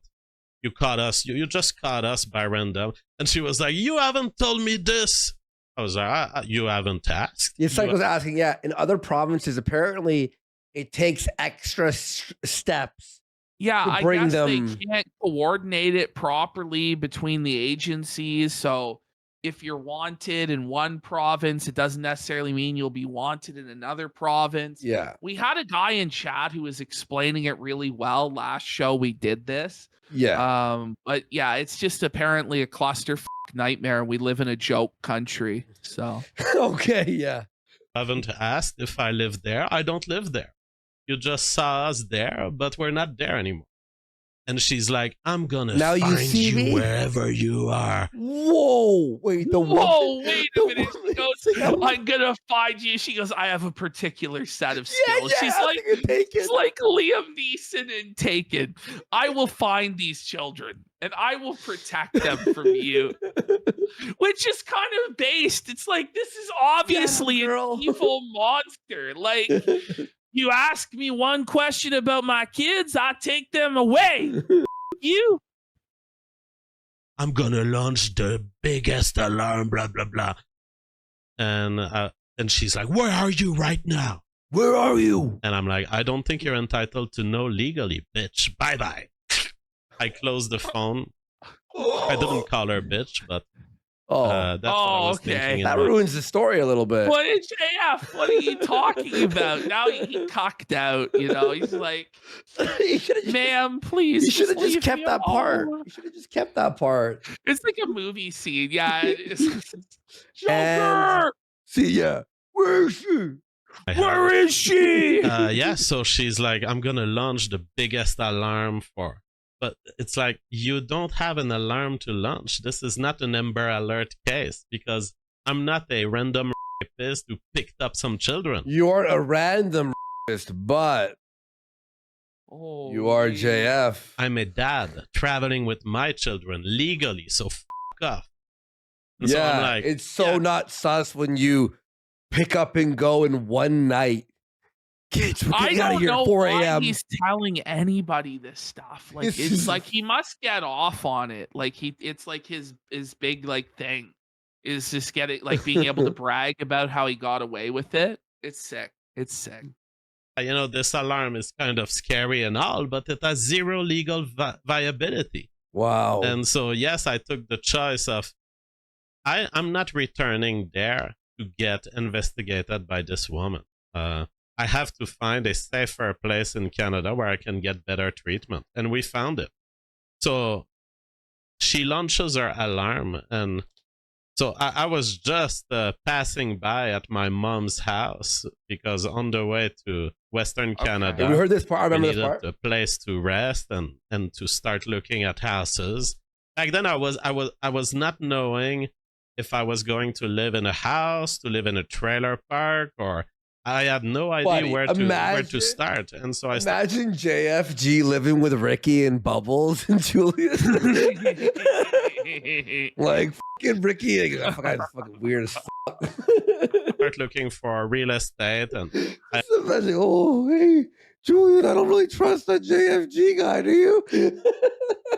You caught us. You just caught us by random. And she was like, you haven't told me this. I was like, you haven't asked. It's like I was asking, yeah, in other provinces, apparently it takes extra steps. Yeah, I bring guess them... they can't coordinate it properly between the agencies. So if you're wanted in one province, it doesn't necessarily mean you'll be wanted in another province. Yeah. We had a guy in chat who was explaining it really well last show we did this. Yeah. But yeah, it's just apparently a cluster nightmare. We live in a joke country. So okay, yeah. I haven't asked if I live there. I don't live there. You just saw us there, but we're not there anymore. And she's like, I'm gonna now find you wherever you are. Whoa, wait, whoa, wait a minute. She goes, I'm gonna find you. She goes, I have a particular set of skills. Yeah, she's like Liam Neeson in Taken. I will find these children and I will protect them from you. Which is kind of based. It's like, this is obviously an evil monster. Like, you ask me one question about my kids, I take them away. You. I'm gonna launch the biggest alarm, blah blah blah. And she's like, where are you right now? Where are you? And I'm like, I don't think you're entitled to know legally, bitch. Bye bye. I closed the phone. I didn't call her bitch, but that's what I was thinking. That ruins the story a little bit. What is JF? What are you talking about? Now he cucked out, you know. He's like, ma'am, please. You should have just kept that part. alone." You should have just kept that part. It's like a movie scene. Yeah. It's, And- Joker! See, yeah. Where is she? Where is she? Yeah, so she's like, I'm gonna launch the biggest alarm for. But it's like, you don't have an alarm to launch. This is not an Amber Alert case because I'm not a random rapist who picked up some children. You're a random rapist, but you are JF. I'm a dad traveling with my children legally, so f off. And yeah, so I'm like, it's so not sus when you pick up and go in one night. Kids, we're getting out of here at 4 a.m. He's telling anybody this stuff. Like it's like he must get off on it. Like it's like his big like thing is just getting like being able to brag about how he got away with it. It's sick. It's sick. You know, this alarm is kind of scary and all, but it has zero legal viability. Wow. And so yes, I took the choice of I'm not returning there to get investigated by this woman. I have to find a safer place in Canada where I can get better treatment. And we found it. So she launches her alarm. And so I was just passing by at my mom's house because on the way to Western Canada, we heard this part. I remember we this part. needed a place to rest and to start looking at houses. Back then I was not knowing if I was going to live in a house, to live in a trailer park, or I had no idea where to start. And so I imagine JFG living with Ricky and Bubbles and Julius. Like fucking Ricky, that guy's fucking weird as fuck. start looking for real estate, and Just imagine, oh, hey, Julian, I don't really trust that JFG guy, do you?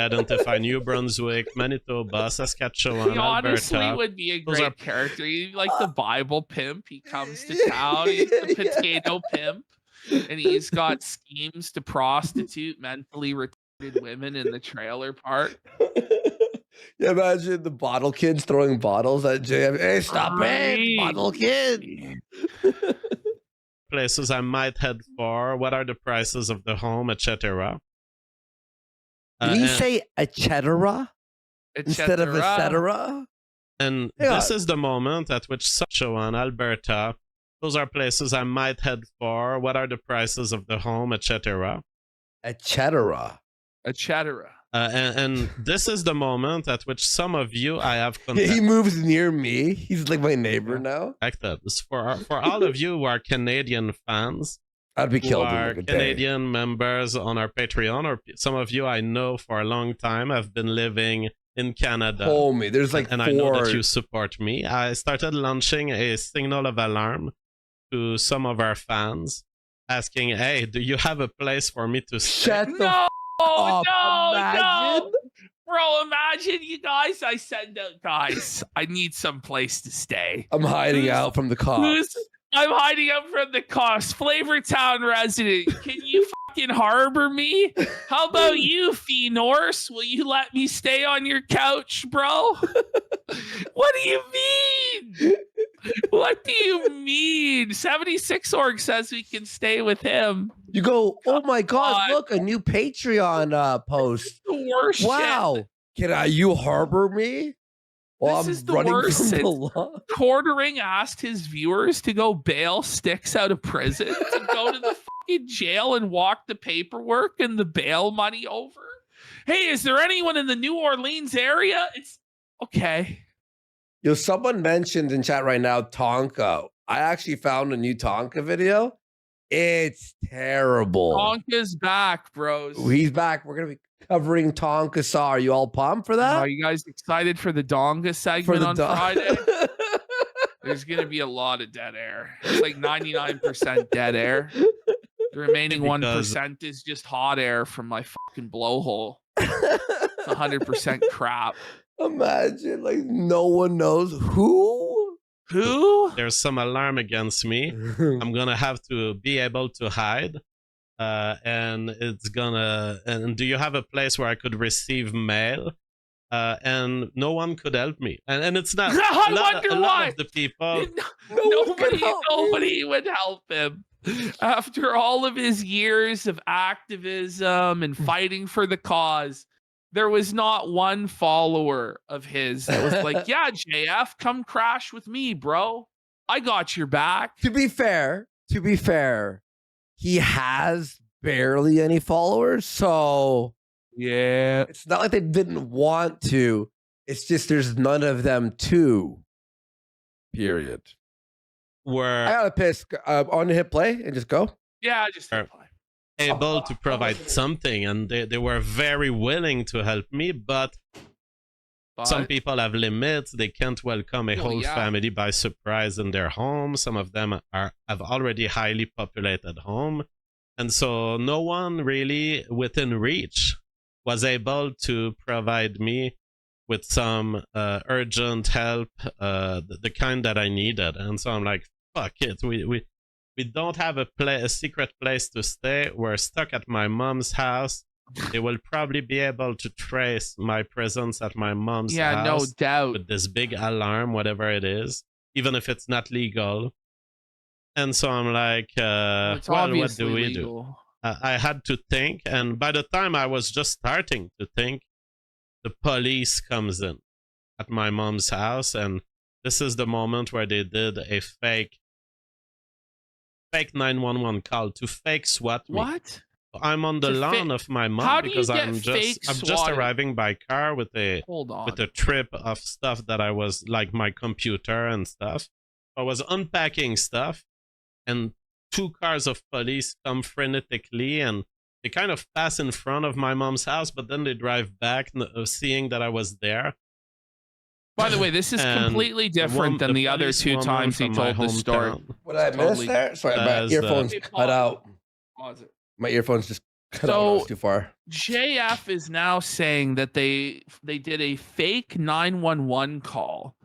identify New Brunswick, Manitoba, Saskatchewan, He honestly Alberta. would be a Those great are- character. He's like the Bible pimp. He comes to town. He's the potato pimp. And he's got schemes to prostitute mentally retarded women in the trailer park. Yeah, imagine the bottle kids throwing bottles at JFG. Hey, stop it, Right. bottle kid. Places I might head for, what are the prices of the home, etc. Did he say etc. instead of etc.? And Yeah. this is the moment at which Saskatchewan, Alberta, those are places I might head for. What are the prices of the home, etc. Etc. Etc. And this is the moment at which some of you I have Yeah, he contacted. moves near me. He's like my neighbor now. For all of you who are Canadian fans, I'd be who killed in are like a day. Canadian members on our Patreon, or some of you I know for a long time have been living in Canada. Homie, there's like and four. I know that you support me. I started launching a signal of alarm to some of our fans, asking, "Hey, do you have a place for me to stay?" Shut the No, up. no, Imagine. no. Bro, imagine you guys. I send out guys. I need some place to stay. I'm hiding Who's- out from the cops. I'm hiding up from the cops. Flavortown resident. Can you fucking harbor me? How about you, Fee Norse? Will you let me stay on your couch, bro? What do you mean? What do you mean? 76 org says we can stay with him. You go, oh my God, God. look, a new Patreon post. The worst shit. Wow. Can you harbor me? While This I'm is the running worst. from the It's- law. Quartering asked his viewers to go bail Sticks out of prison, to go to the fucking jail and walk the paperwork and the bail money over. Hey, is there anyone in the New Orleans area? It's okay. Yo, someone mentioned in chat right now Tonka. I actually found a new Tonka video. It's terrible. Tonka's back, bros. He's back. We're gonna be covering Tonka Saw. Are you all pumped for that? Are you guys excited for the Donga segment on Friday? There's gonna be a lot of dead air. It's like 99% dead air. The remaining Because- 1% is just hot air from my fucking blowhole. It's 100% crap. Imagine, like, no one knows who. Who? There's some alarm against me. I'm gonna have to be able to hide. And it's gonna. And do you have a place where I could receive mail? And no one could help me. And it's not. I a lot wonder of why. the people. Nobody would help him. After all of his years of activism and fighting for the cause, there was not one follower of his that was like, yeah, JF, come crash with me, bro. I got your back. To be fair, he has barely any followers, so Yeah. it's not like they didn't want to. It's just there's none of them to. Period. I Were gotta piss. On to hit play and just go. Yeah, just Sure. able to provide something, and they were very willing to help me, but some people have limits. They can't welcome a Well, whole yeah. family by surprise in their home. Some of them have already highly populated home, and so no one really within reach was able to provide me with some urgent help, the kind that I needed. And so I'm like, fuck it, we don't have a secret place to stay. We're stuck at my mom's house. They will probably be able to trace my presence at my mom's Yeah, no house doubt. with this big alarm, whatever it is, even if it's not legal. And so I'm like, It's well, what obviously do we do? legal. I had to think, and by the time I was just starting to think, the police comes in at my mom's house, and this is the moment where they did a fake 911 call to fake SWAT me. What? I'm on the To lawn of my mom How do you because get I'm fake just swatted? arriving by car with a Hold on. trip of stuff that I was like my computer and stuff. I was unpacking stuff, and 2 cars of police come frenetically, and they kind of pass in front of my mom's house, but then they drive back, seeing that I was there. By the way, this is And completely different than the other two policewoman times he from my told the story. hometown What did I miss Totally there? Sorry, my says, earphones Hey, cut out. Pause it. My earphones just cut out. When I was So too far. JF is now saying that they did a fake 911 call,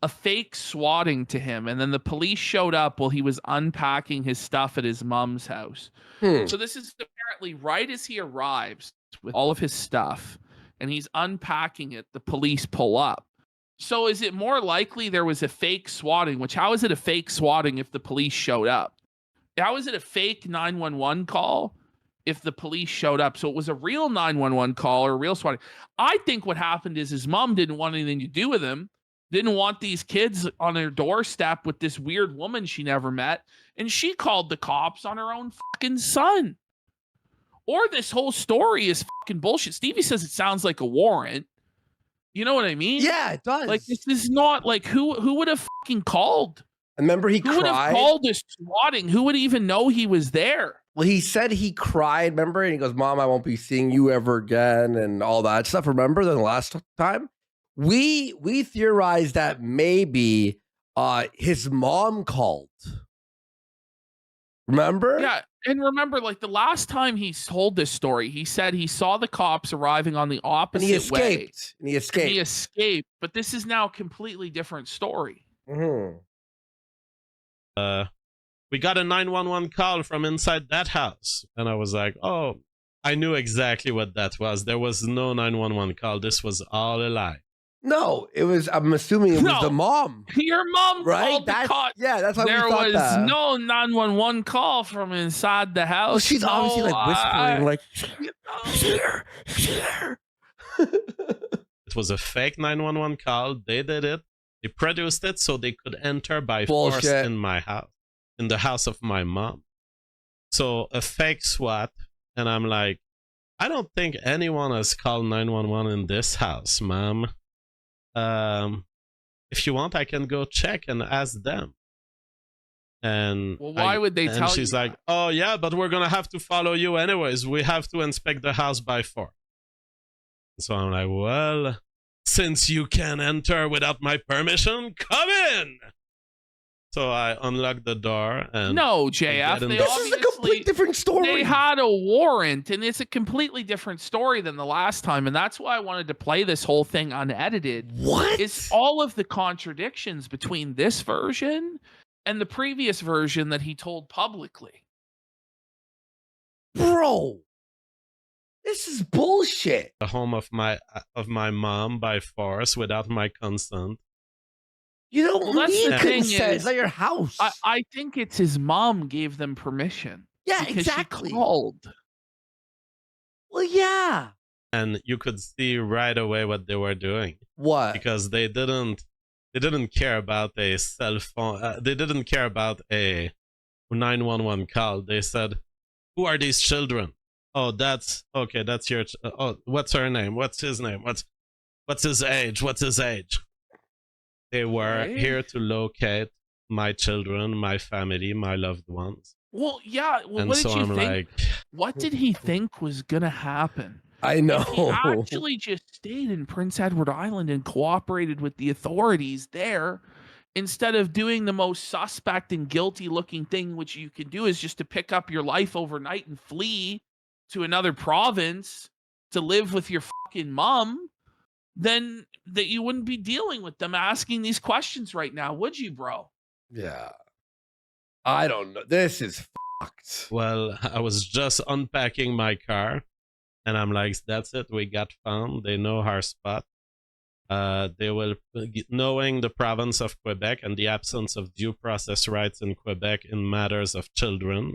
a fake swatting to him, and then the police showed up while he was unpacking his stuff at his mom's house. So this is apparently right as he arrives with all of his stuff and he's unpacking it, the police pull up. So is it more likely there was a fake swatting, which how is it a fake swatting if the police showed up? How is it a fake 911 call if the police showed up? So it was a real 911 call or a real swatting. I think what happened is his mom didn't want anything to do with him, didn't want these kids on her doorstep with this weird woman she never met, and she called the cops on her own fucking son. Or this whole story is fucking bullshit. Stevie says it sounds like a warrant. You know what I mean? Yeah, it does. Like, this is not like who would have fucking called? Remember he Who would have cried? called this swatting? Who would even know he was there? Well, he said he cried, remember? And he goes, Mom, I won't be seeing you ever again and all that stuff. Remember the last time? We theorized that maybe his mom called. Remember? Yeah, and remember, like the last time he told this story, he said he saw the cops arriving on the opposite And he way. escaped. And he escaped. He escaped, but this is now a completely different story. Mm-hmm. We got a 911 call from inside that house. And I was like, oh, I knew exactly what that was. There was no 911 call. This was all a lie. No, it was, I'm assuming it was the mom. Your mom Right? called the cops. Yeah, that's why There we thought was that. no 911 call from inside the house. Well, she's obviously like whispering, like, here. It was a fake 911 call. They did it. They produced it so they could enter by force Bullshit. in my house, in the house of my mom. So a fake SWAT. And I'm like, I don't think anyone has called 911 in this house, ma'am. If you want, I can go check and ask them. And Well, why would they tell you? She's like, oh yeah, but we're gonna have to follow you anyways. We have to inspect the house by force. So I'm like, well, since you can enter without my permission, come in. So I unlocked the door and No, JF. They this is a complete different story. They had a warrant, and it's a completely different story than the last time, and that's why I wanted to play this whole thing unedited. What? It's all of the contradictions between this version and the previous version that he told publicly. Bro, this is bullshit. the home of my mom by force without my consent. You don't Well, that's need the thing consent. is, It's not your house. I think it's his mom gave them permission. Yeah, because exactly. She called. Well, yeah. And you could see right away what they were doing What? because they didn't care about a cell phone. They didn't care about a 911 call. They said, who are these children? Oh, that's okay. That's your. Oh, what's her name? What's his name? What's his age? What's his age? They were Right. here to locate my children, my family, my loved ones. Well, yeah. Well, And what did so you I'm think? like, What did he think was gonna happen? I know. If he actually just stayed in Prince Edward Island and cooperated with the authorities there, instead of doing the most suspect and guilty looking thing, which you can do is just to pick up your life overnight and flee to another province to live with your fucking mom, then that you wouldn't be dealing with them asking these questions right now, would you, bro? Yeah. I don't know. This is fucked. well, I was just unpacking my car, and I'm like, that's it. We got found. They know our spot. They will, knowing the province of Quebec and the absence of due process rights in Quebec in matters of children,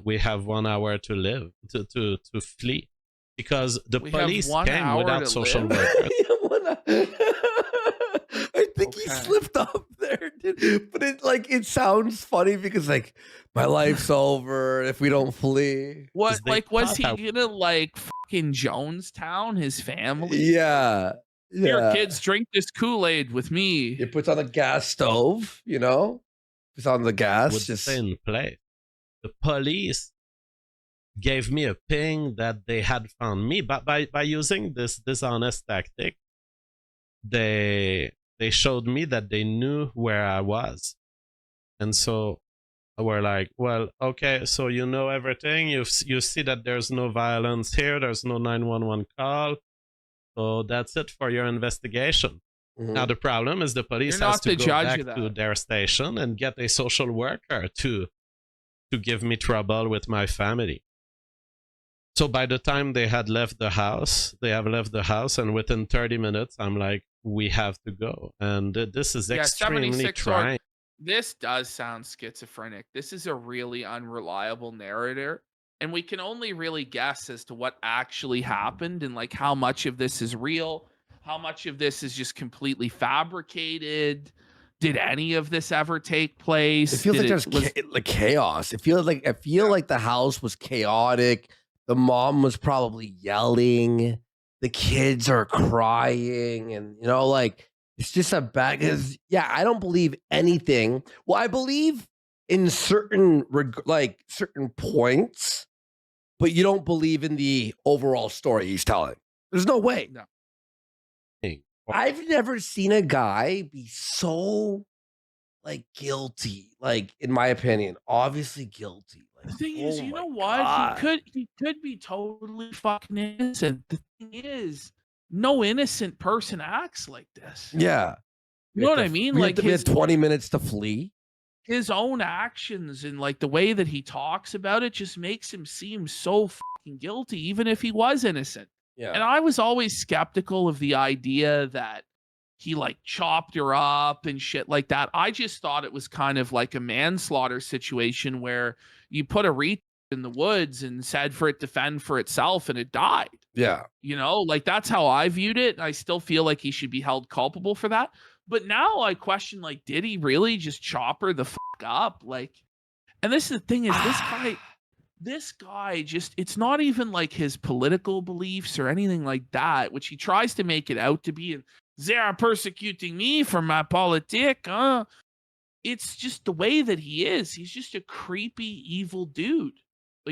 we have 1 hour to live, to flee. Because the We have police 1 came hour without to social live? workers. I think he Okay. slipped up there, dude. But it sounds funny because like my life's over if we don't flee. What, they like, was thought he I- gonna like fucking Jonestown his family? Yeah. Here, Yeah. kids, drink this Kool-Aid with me. It puts on the gas stove, you know? Puts on the gas. Would Just stay in place. The police gave me a ping that they had found me, but by using this dishonest tactic, they showed me that they knew where I was. And so we're like, well, okay, so you know everything. You see that there's no violence here. There's no 911 call. So that's it for your investigation. Mm-hmm. Now, the problem is the police has to go back to their station and get a social worker to give me trouble with my family. So by the time they have left the house, and within 30 minutes, I'm like, we have to go. And this is extremely trying. This does sound schizophrenic. This is a really unreliable narrator. And we can only really guess as to what actually happened and like how much of this is real, how much of this is just completely fabricated. Did any of this ever take place? It feels like there's like chaos. I feel like the house was chaotic. The mom was probably yelling. The kids are crying, and like it's just a bad. Because I don't believe anything. Well, I believe in certain points, but you don't believe in the overall story he's telling. There's no way. No. I've never seen a guy be so guilty. In my opinion, obviously guilty. The thing is, you know what? He could be totally fucking innocent. The thing is, no innocent person acts like this. Yeah. You know what I mean? He had 20 minutes to flee. His own actions and the way that he talks about it just makes him seem so fucking guilty, even if he was innocent. Yeah. And I was always skeptical of the idea that he chopped her up and shit like that. I just thought it was kind of like a manslaughter situation where you put a retard in the woods and said for it to fend for itself and it died. Yeah. That's how I viewed it. I still feel like he should be held culpable for that. But now I question, did he really just chop her the fuck up? And this is the thing is this guy just, it's not even his political beliefs or anything like that, which he tries to make it out to be. And they are persecuting me for my politic. It's just the way that he is. He's just a creepy, evil dude.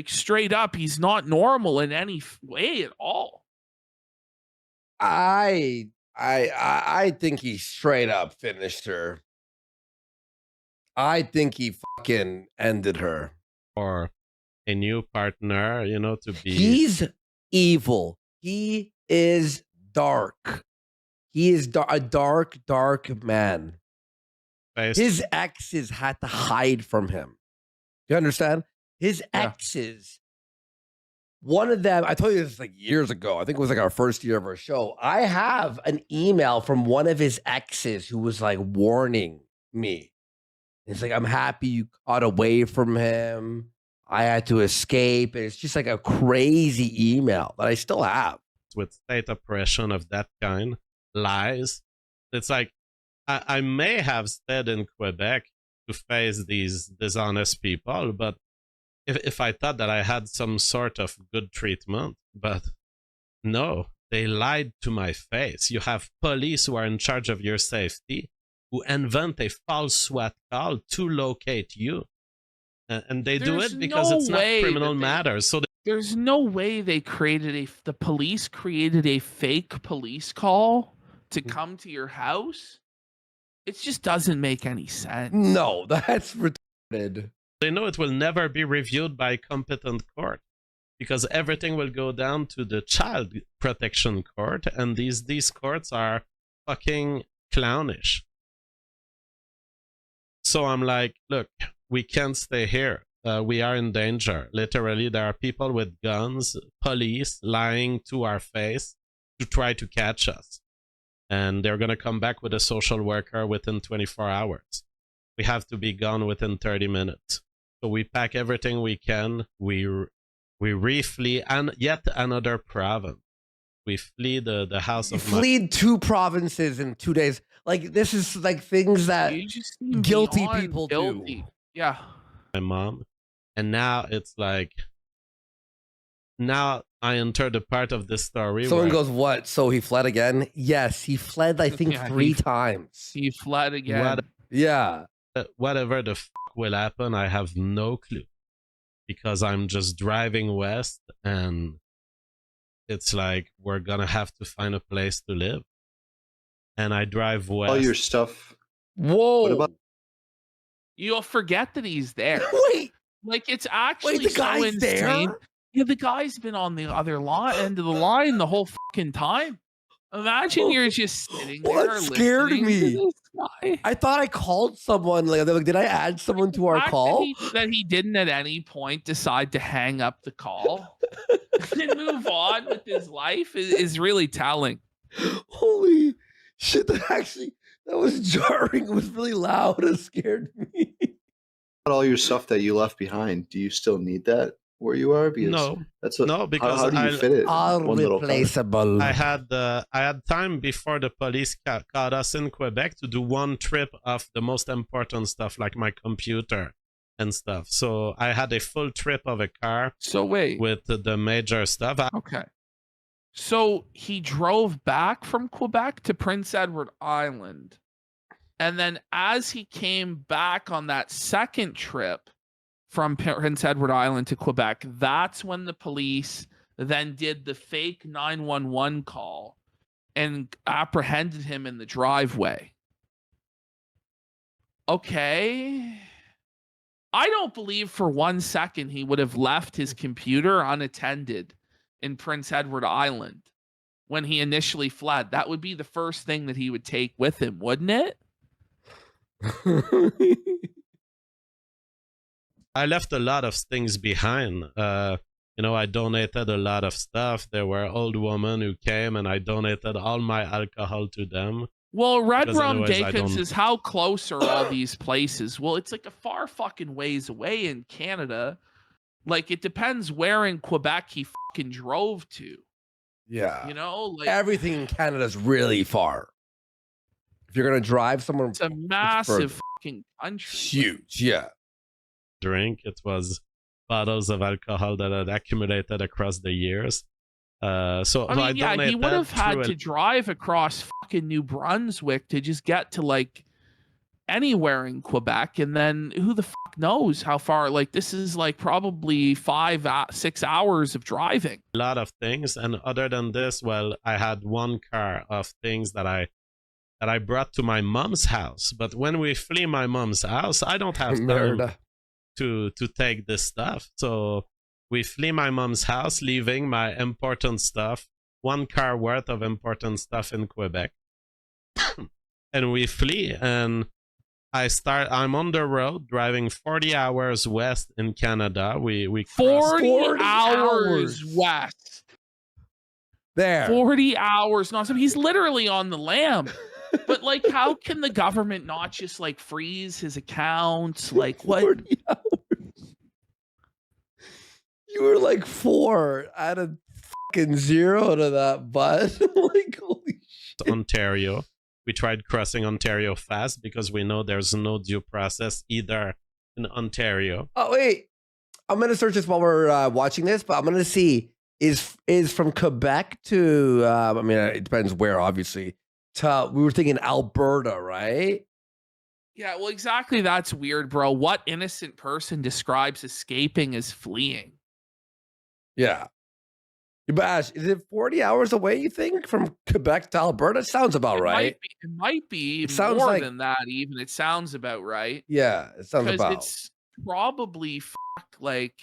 Straight up, he's not normal in any way at all. I think he straight up finished her. I think he fucking ended her. Or a new partner, to be. He's evil. He is dark. He is a dark, dark man. His exes had to hide from him. You understand? His exes. One of them, I told you this years ago. I think it was our first year of our show. I have an email from one of his exes who was warning me. It's I'm happy you got away from him. I had to escape. It's just a crazy email that I still have. With state oppression of that kind, lies. It's I may have stayed in Quebec to face these dishonest people, but if I thought that I had some sort of good treatment, but no, they lied to my face. You have police who are in charge of your safety, who invent a false SWAT call to locate you. And they do it because it's not criminal matters. So there's no way they the police created a fake police call to come to your house. It just doesn't make any sense. No, that's retarded. They know it will never be reviewed by competent court because everything will go down to the child protection court, and these courts are fucking clownish. So I'm like, look, we can't stay here. We are in danger. Literally, there are people with guns, police lying to our face to try to catch us. And they're going to come back with a social worker within 24 hours. We have to be gone within 30 minutes. So we pack everything we can. We reflee and yet another province. We flee the house of flee 2 provinces in 2 days. This is things that guilty people do. Yeah. My mom. And now it's now I enter the part of the story. Someone goes, what? So he fled again? Yes, he fled, I think, 3 times. He fled again. Whatever the fuck will happen, I have no clue. Because I'm just driving west and it's we're gonna have to find a place to live. and I drive west. All your stuff. Whoa. What about? You'll forget that he's there. Wait. Like, it's actually Wait, the guy's so insane. there? Yeah, the guy's been on the other end of the line the whole fucking time. Imagine you're just sitting there. What scared listening me? to this guy. I thought I called someone. Like, did I add someone to our fact call? that he didn't at any point decide to hang up the call and move on with his life is really telling. Holy shit! That was jarring. It was really loud. It scared me. All your stuff that you left behind, do you still need that where you are? Because No, that's what, no, because how do you fit it? All in one little car? replaceable. I had time before the police caught us in Quebec to do one trip of the most important stuff, like my computer and stuff. So I had a full trip of a car. So wait, with the major stuff. Okay. So he drove back from Quebec to Prince Edward Island. And then as he came back on that second trip from Prince Edward Island to Quebec, that's when the police then did the fake 911 call and apprehended him in the driveway. Okay. I don't believe for 1 second he would have left his computer unattended in Prince Edward Island when he initially fled. That would be the first thing that he would take with him, wouldn't it? I left a lot of things behind. I donated a lot of stuff. There were old women who came, and I donated all my alcohol to them. Well, Red Rum otherwise Dakins is how close are all these places? Well, it's like a far fucking ways away in Canada. Like, it depends where in Quebec he fucking drove to. Yeah. You know? Like, everything in Canada is really far. If you're going to drive somewhere, it's a massive fucking country. It's huge, yeah. Drink. It was bottles of alcohol that had accumulated across the years. I mean, he would have had to drive across fucking New Brunswick to just get to like anywhere in Quebec, and then who the fuck knows how far? Like, this is like probably 5-6 hours of driving. A lot of things, and other than this, well, I had one car of things that I brought to my mom's house. But when we flee my mom's house, I don't have time to take this stuff. So we flee my mom's house, leaving my important stuff, one car worth of important stuff in Quebec. And we flee, and I'm on the road driving 40 hours west in Canada. We 40 hours west. There. 40 hours. No, so he's literally on the lam. But like, how can the government not just like freeze his accounts? Like, what? 40 hours. You were like 4 out of fucking 0 to that, bud. Like, holy shit. Ontario. We tried crossing Ontario fast because we know there's no due process either in Ontario. Oh, wait. I'm going to search this while we're watching this, but I'm going to see is from Quebec to, I mean, it depends where, obviously. We were thinking Alberta, right? Yeah, well, exactly. That's weird, bro. What innocent person describes escaping as fleeing? Yeah. But Ash, is it 40 hours away, you think, from Quebec to Alberta? Sounds about right. It might be It sounds more like, than that, even. It sounds about right. Yeah, it sounds about. It's probably like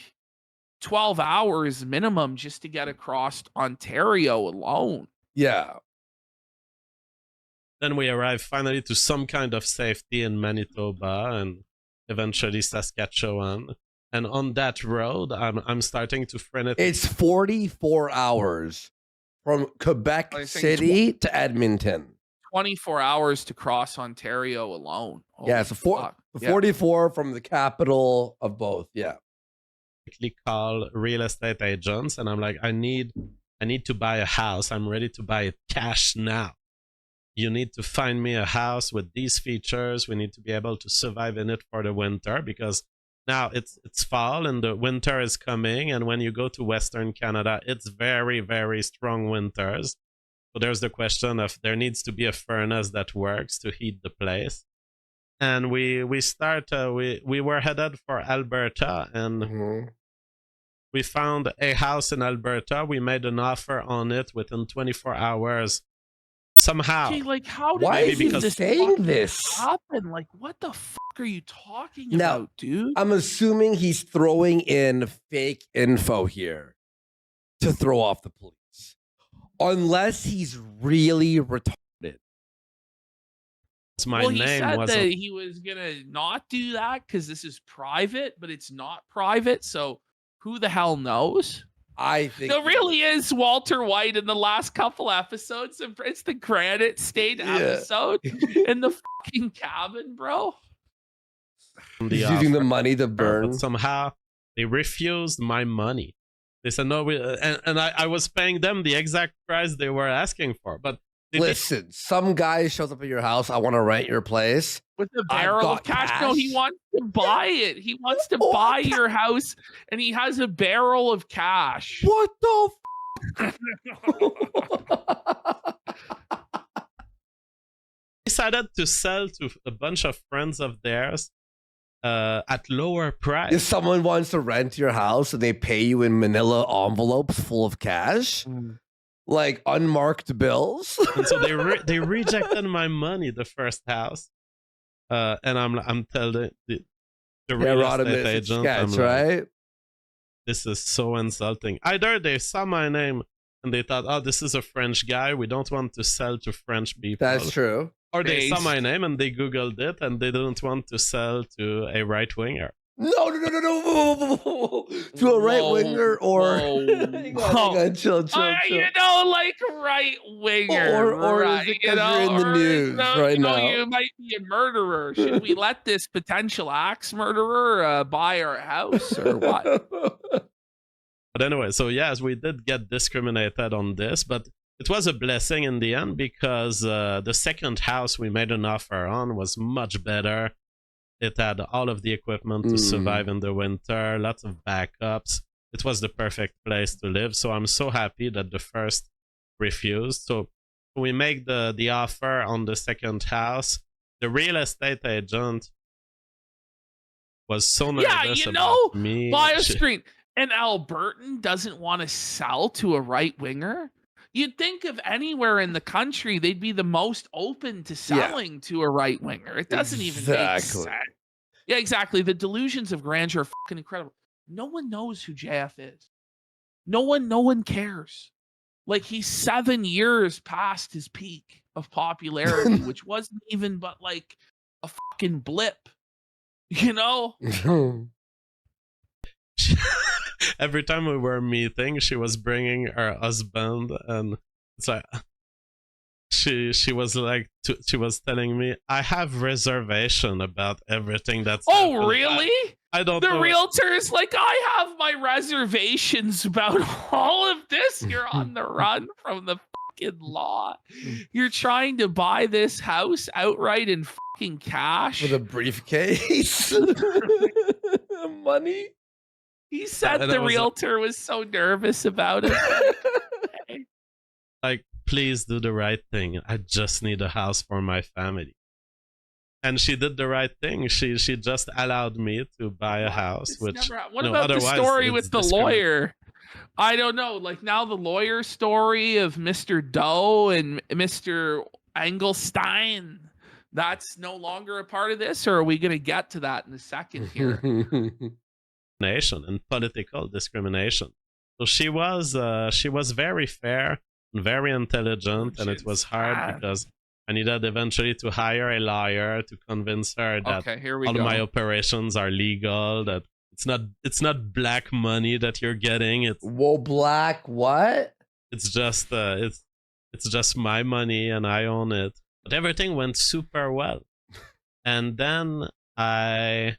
12 hours minimum just to get across Ontario alone. Yeah. Then we arrive finally to some kind of safety in Manitoba and eventually Saskatchewan. And on that road, I'm starting to frenetic. It's 44 hours from Quebec City to Edmonton. 24 hours to cross Ontario alone. Holy yeah, so 44 from the capital of both. Yeah. Call real estate agents, and I'm like, I need to buy a house. I'm ready to buy it cash now. You need to find me a house with these features. We need to be able to survive in it for the winter, because now it's fall and the winter is coming, and when you go to Western Canada, it's very, very strong winters. So there's the question of there needs to be a furnace that works to heat the place. And we were headed for Alberta, and we found a house in Alberta. We made an offer on it within 24 hours. somehow. Okay, like how did Why is he this saying fucking this? happen? Like, what the fuck are you talking Now, about, dude? I'm assuming he's throwing in fake info here to throw off the police. Unless he's really retarded. My Well, he name said wasn't. that he was gonna not do that because this is private, but it's not private. So who the hell knows? I think There really is Walter White in the last couple episodes. It's the Granite State episode in the fucking cabin, bro. he's using the money to burn. But somehow they refused my money. They said no, and I was paying them the exact price they were asking for. But listen, some guy shows up at your house. I want to rent your place with a barrel of cash. No, he wants to buy it. He wants to buy your house, and he has a barrel of cash. What the? Decided to sell to a bunch of friends of theirs at lower price. If someone wants to rent your house and they pay you in manila envelopes full of cash, like unmarked bills, and so they rejected my money the first house, and I'm telling the real estate agent, sketch, I'm like, right? This is so insulting. Either they saw my name and they thought, oh, this is a French guy, we don't want to sell to French people. That's true. Or they saw my name and they Googled it and they didn't want to sell to a right-winger. No. To a right winger or hang on, chill. You know, like right winger, or right? is it 'cause you're in the news right now? You might be a murderer. Should we let this potential axe murderer buy our house or what? But anyway, so yes, we did get discriminated on this, but it was a blessing in the end because the second house we made an offer on was much better. It had all of the equipment to survive in the winter, lots of backups. It was the perfect place to live. So I'm so happy that the first refused. So we make the offer on the second house. The real estate agent was so nervous about me. Buy a screen. An Albertan doesn't want to sell to a right winger. You'd think of anywhere in the country, they'd be the most open to selling to a right winger. It doesn't even make sense. Yeah, exactly. The delusions of grandeur are fucking incredible. No one knows who JF is. No one cares. Like, he's 7 years past his peak of popularity, which wasn't even but like a fucking blip. You know? Every time we were meeting, she was bringing her husband, and it's like she was like she was telling me, I have reservation about everything that's happened. Really? I don't know. The realtor's like, I have my reservations about all of this. You're on the run from the fucking law. You're trying to buy this house outright in fucking cash with a briefcase. Money. He said the realtor was so nervous about it. Like, please do the right thing. I just need a house for my family. And she did the right thing. She just allowed me to buy a house. What about the story with the lawyer? I don't know. Like, now the lawyer story of Mr. Doe and Mr. Engelstein, that's no longer a part of this, or are we going to get to that in a second here? And political discrimination. So she was very fair and very intelligent, and it was hard because I needed eventually to hire a lawyer to convince her that all my operations are legal, that it's not black money that you're getting. It's black what? It's just my money and I own it. But everything went super well. And then I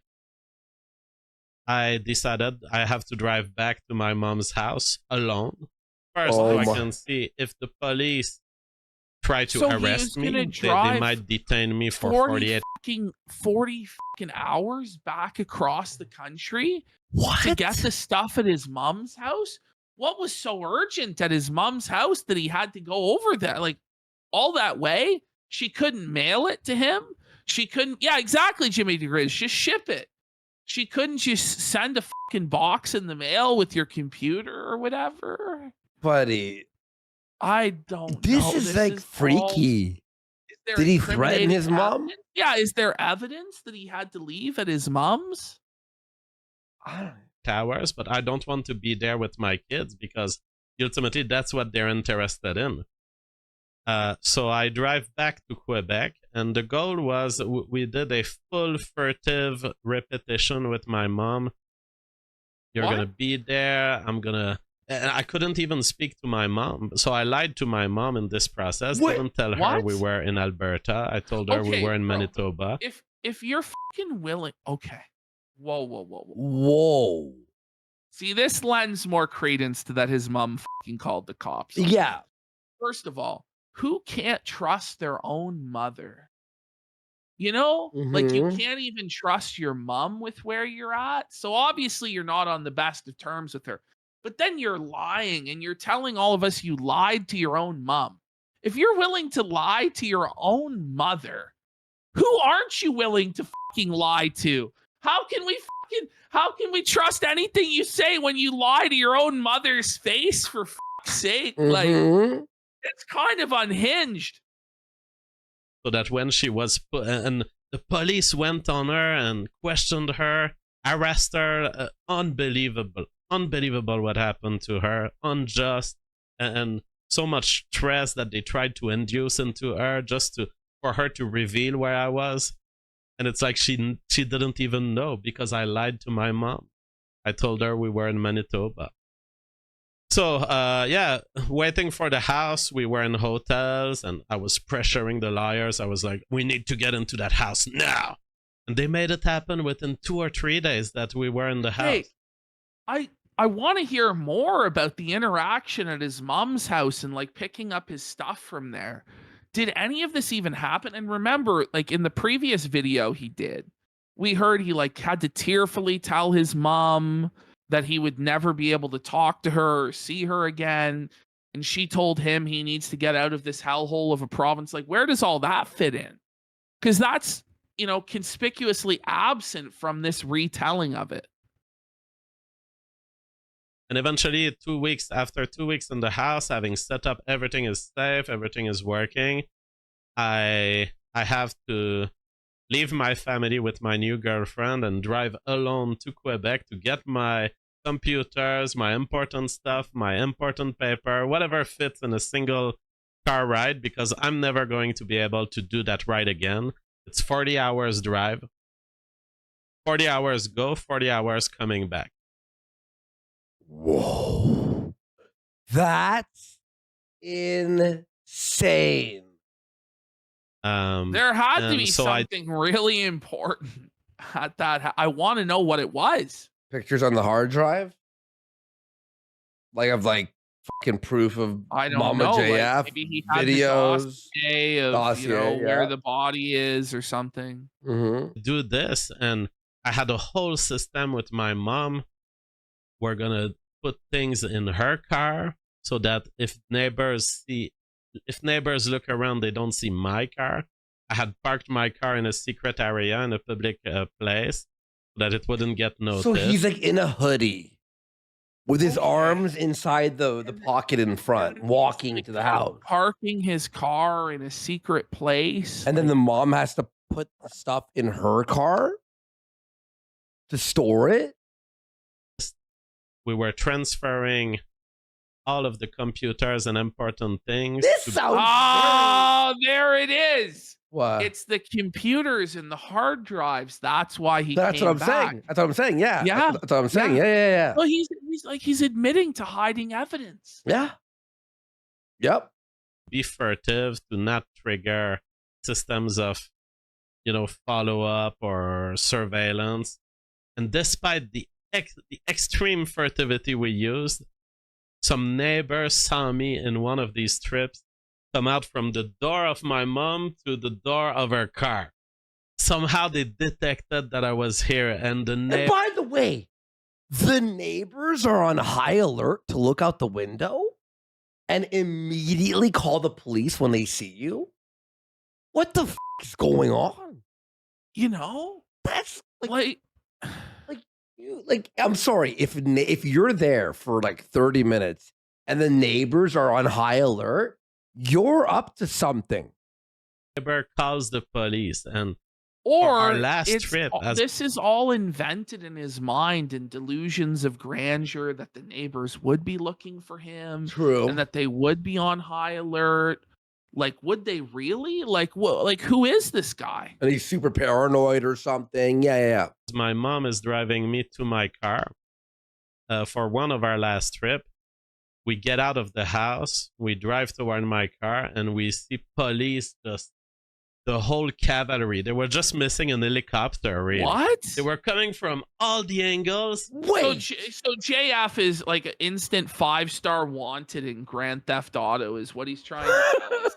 decided I have to drive back to my mom's house alone. First, I can see if the police try to arrest me, they might detain me for 40 fucking hours back across the country to get the stuff at his mom's house. What was so urgent at his mom's house that he had to go over there? Like, all that way? She couldn't mail it to him? She couldn't... Yeah, exactly, Jimmy DeGriz. Just ship it. She couldn't just send a fucking box in the mail with your computer or whatever? Buddy. I don't This know. is like all- freaky. Is there Did he threaten his incriminating mom? evidence? Yeah, is there evidence that he had to leave at his mom's? Towers, but I don't want to be there with my kids because ultimately that's what they're interested in. So I drive back to Quebec, and the goal was we did a full furtive repetition with my mom. You're gonna be there. And I couldn't even speak to my mom, so I lied to my mom in this process. Didn't tell her we were in Alberta. I told her we were in Manitoba. If you're fucking willing, okay. Whoa. Whoa. See, this lends more credence to that his mom fucking called the cops. Yeah. First of all, who can't trust their own mother? You know, like you can't even trust your mom with where you're at. So obviously you're not on the best of terms with her. But then you're lying and you're telling all of us you lied to your own mom. If you're willing to lie to your own mother, who aren't you willing to fucking lie to? How can we trust anything you say when you lie to your own mother's face, for fuck's sake? Like, it's kind of unhinged. So that when she was put, and the police went on her and questioned her, harassed her, unbelievable what happened to her, unjust, and so much stress that they tried to induce into her just for her to reveal where I was. And it's like she didn't even know because I lied to my mom. I told her we were in Manitoba. So, waiting for the house, we were in hotels, and I was pressuring the lawyers. I was like, we need to get into that house now. And they made it happen within 2 or 3 days that we were in the house. Hey, I want to hear more about the interaction at his mom's house and like picking up his stuff from there. Did any of this even happen? And remember, like in the previous video he did, we heard he like had to tearfully tell his mom that he would never be able to talk to her or see her again. And she told him he needs to get out of this hellhole of a province. Like, where does all that fit in? Because that's, conspicuously absent from this retelling of it. And eventually, 2 weeks after 2 weeks in the house, having set up, everything is safe, everything is working, I have to leave my family with my new girlfriend and drive alone to Quebec to get my computers, my important stuff, my important paper, whatever fits in a single car ride, because I'm never going to be able to do that ride again. It's 40 hours drive, 40 hours go, 40 hours coming back. Whoa. That's insane. There had to be something really important at that. I want to know what it was. Pictures on the hard drive? Of fucking proof of I don't Mama know. JF Maybe he had videos. The dossier of where the body is or something. Do this, and I had a whole system with my mom. We're gonna put things in her car so that if neighbors look around, they don't see my car. I had parked my car in a secret area in a public place so that it wouldn't get noticed. So he's in a hoodie with his arms inside the pocket in front, walking to the house. Parking his car in a secret place. And then the mom has to put the stuff in her car to store it? We were transferring all of the computers and important things. This sounds there it is. What? It's the computers and the hard drives. That's why he That's came what I'm back. saying. That's what I'm saying. Yeah. Yeah. That's what I'm saying. Yeah. Well, he's admitting to hiding evidence. Yeah. Yep. Be furtive to not trigger systems of, follow-up or surveillance. And despite the extreme furtivity we used, some neighbors saw me in one of these trips come out from the door of my mom to the door of her car. Somehow they detected that I was here, and the neighbors... And by the way, the neighbors are on high alert to look out the window and immediately call the police when they see you? What the is going on? That's I'm sorry, if you're there for 30 minutes and the neighbors are on high alert, you're up to something. Neighbor calls the police, and or our last trip, this is all invented in his mind and delusions of grandeur that the neighbors would be looking for him. True. And that they would be on high alert. Like, would they really? Like, what? Like, who is this guy? And he's super paranoid or something. Yeah. My mom is driving me to my car for one of our last trip. We get out of the house, we drive toward my car, and we see police, just the whole cavalry. They were just missing an helicopter. Really. What? They were coming from all the angles. Wait. So JF is like an instant 5-star wanted in Grand Theft Auto is what he's trying to tell us.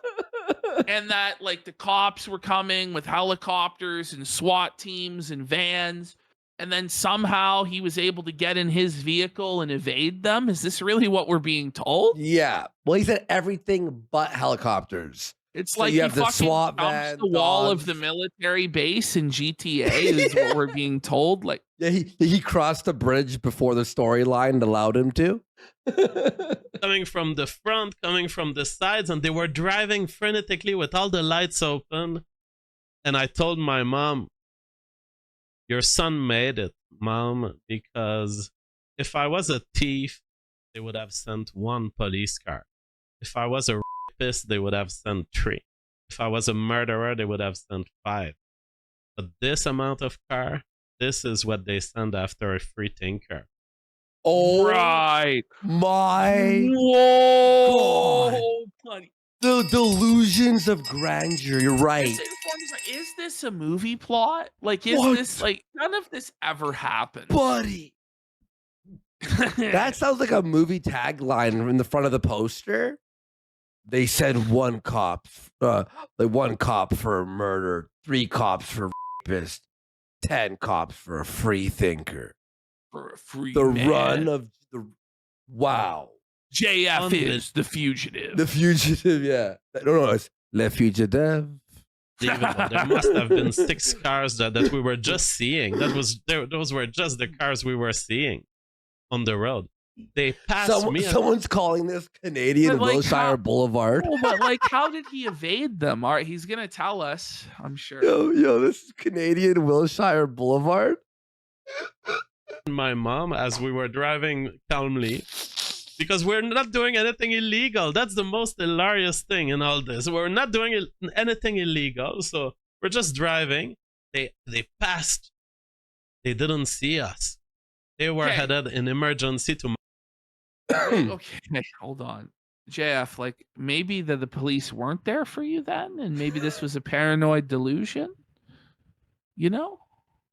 And that like the cops were coming with helicopters and SWAT teams and vans. And then somehow he was able to get in his vehicle and evade them. Is this really what we're being told? Yeah. Well, he said everything but helicopters. It's So like you he have the fucking SWAT jumps van, the wall dogs. of the military base in GTA is what we're being told. Like, Yeah, he crossed the bridge before the storyline allowed him to. Coming from the front, coming from the sides, and they were driving frenetically with all the lights open. And I told my mom, your son made it, Mom, because if I was a thief, they would have sent 1 police car. If I was a rapist, they would have sent 3. If I was a murderer, they would have sent 5. But this amount of car, this is what they send after a free thinker. Oh, right. my Whoa. Buddy. The delusions of grandeur. You're right. Is this a movie plot? Like, is What? this like none of this ever happened? Buddy. That sounds like a movie tagline in the front of the poster. They said 1 cop, like 1 cop for a murder, 3 cops for rapist, 10 cops for a free thinker. For a free The man. run of the wow. JF is the fugitive. The fugitive, yeah. No, it's Le Fugitive. There must have been 6 cars that we were just seeing. Those were just the cars we were seeing on the road. They passed me. Someone's calling this Canadian But, like, Wilshire Boulevard. Oh, but like, how did he evade them? All right, he's gonna tell us, I'm sure. Yo, this is Canadian Wilshire Boulevard. My mom, as we were driving calmly, because we're not doing anything illegal. That's the most hilarious thing in all this. We're not doing anything illegal, so we're just driving. They passed. They didn't see us. They were headed in emergency to. Okay, hold on. JF, like maybe the police weren't there for you then, and maybe this was a paranoid delusion. You know?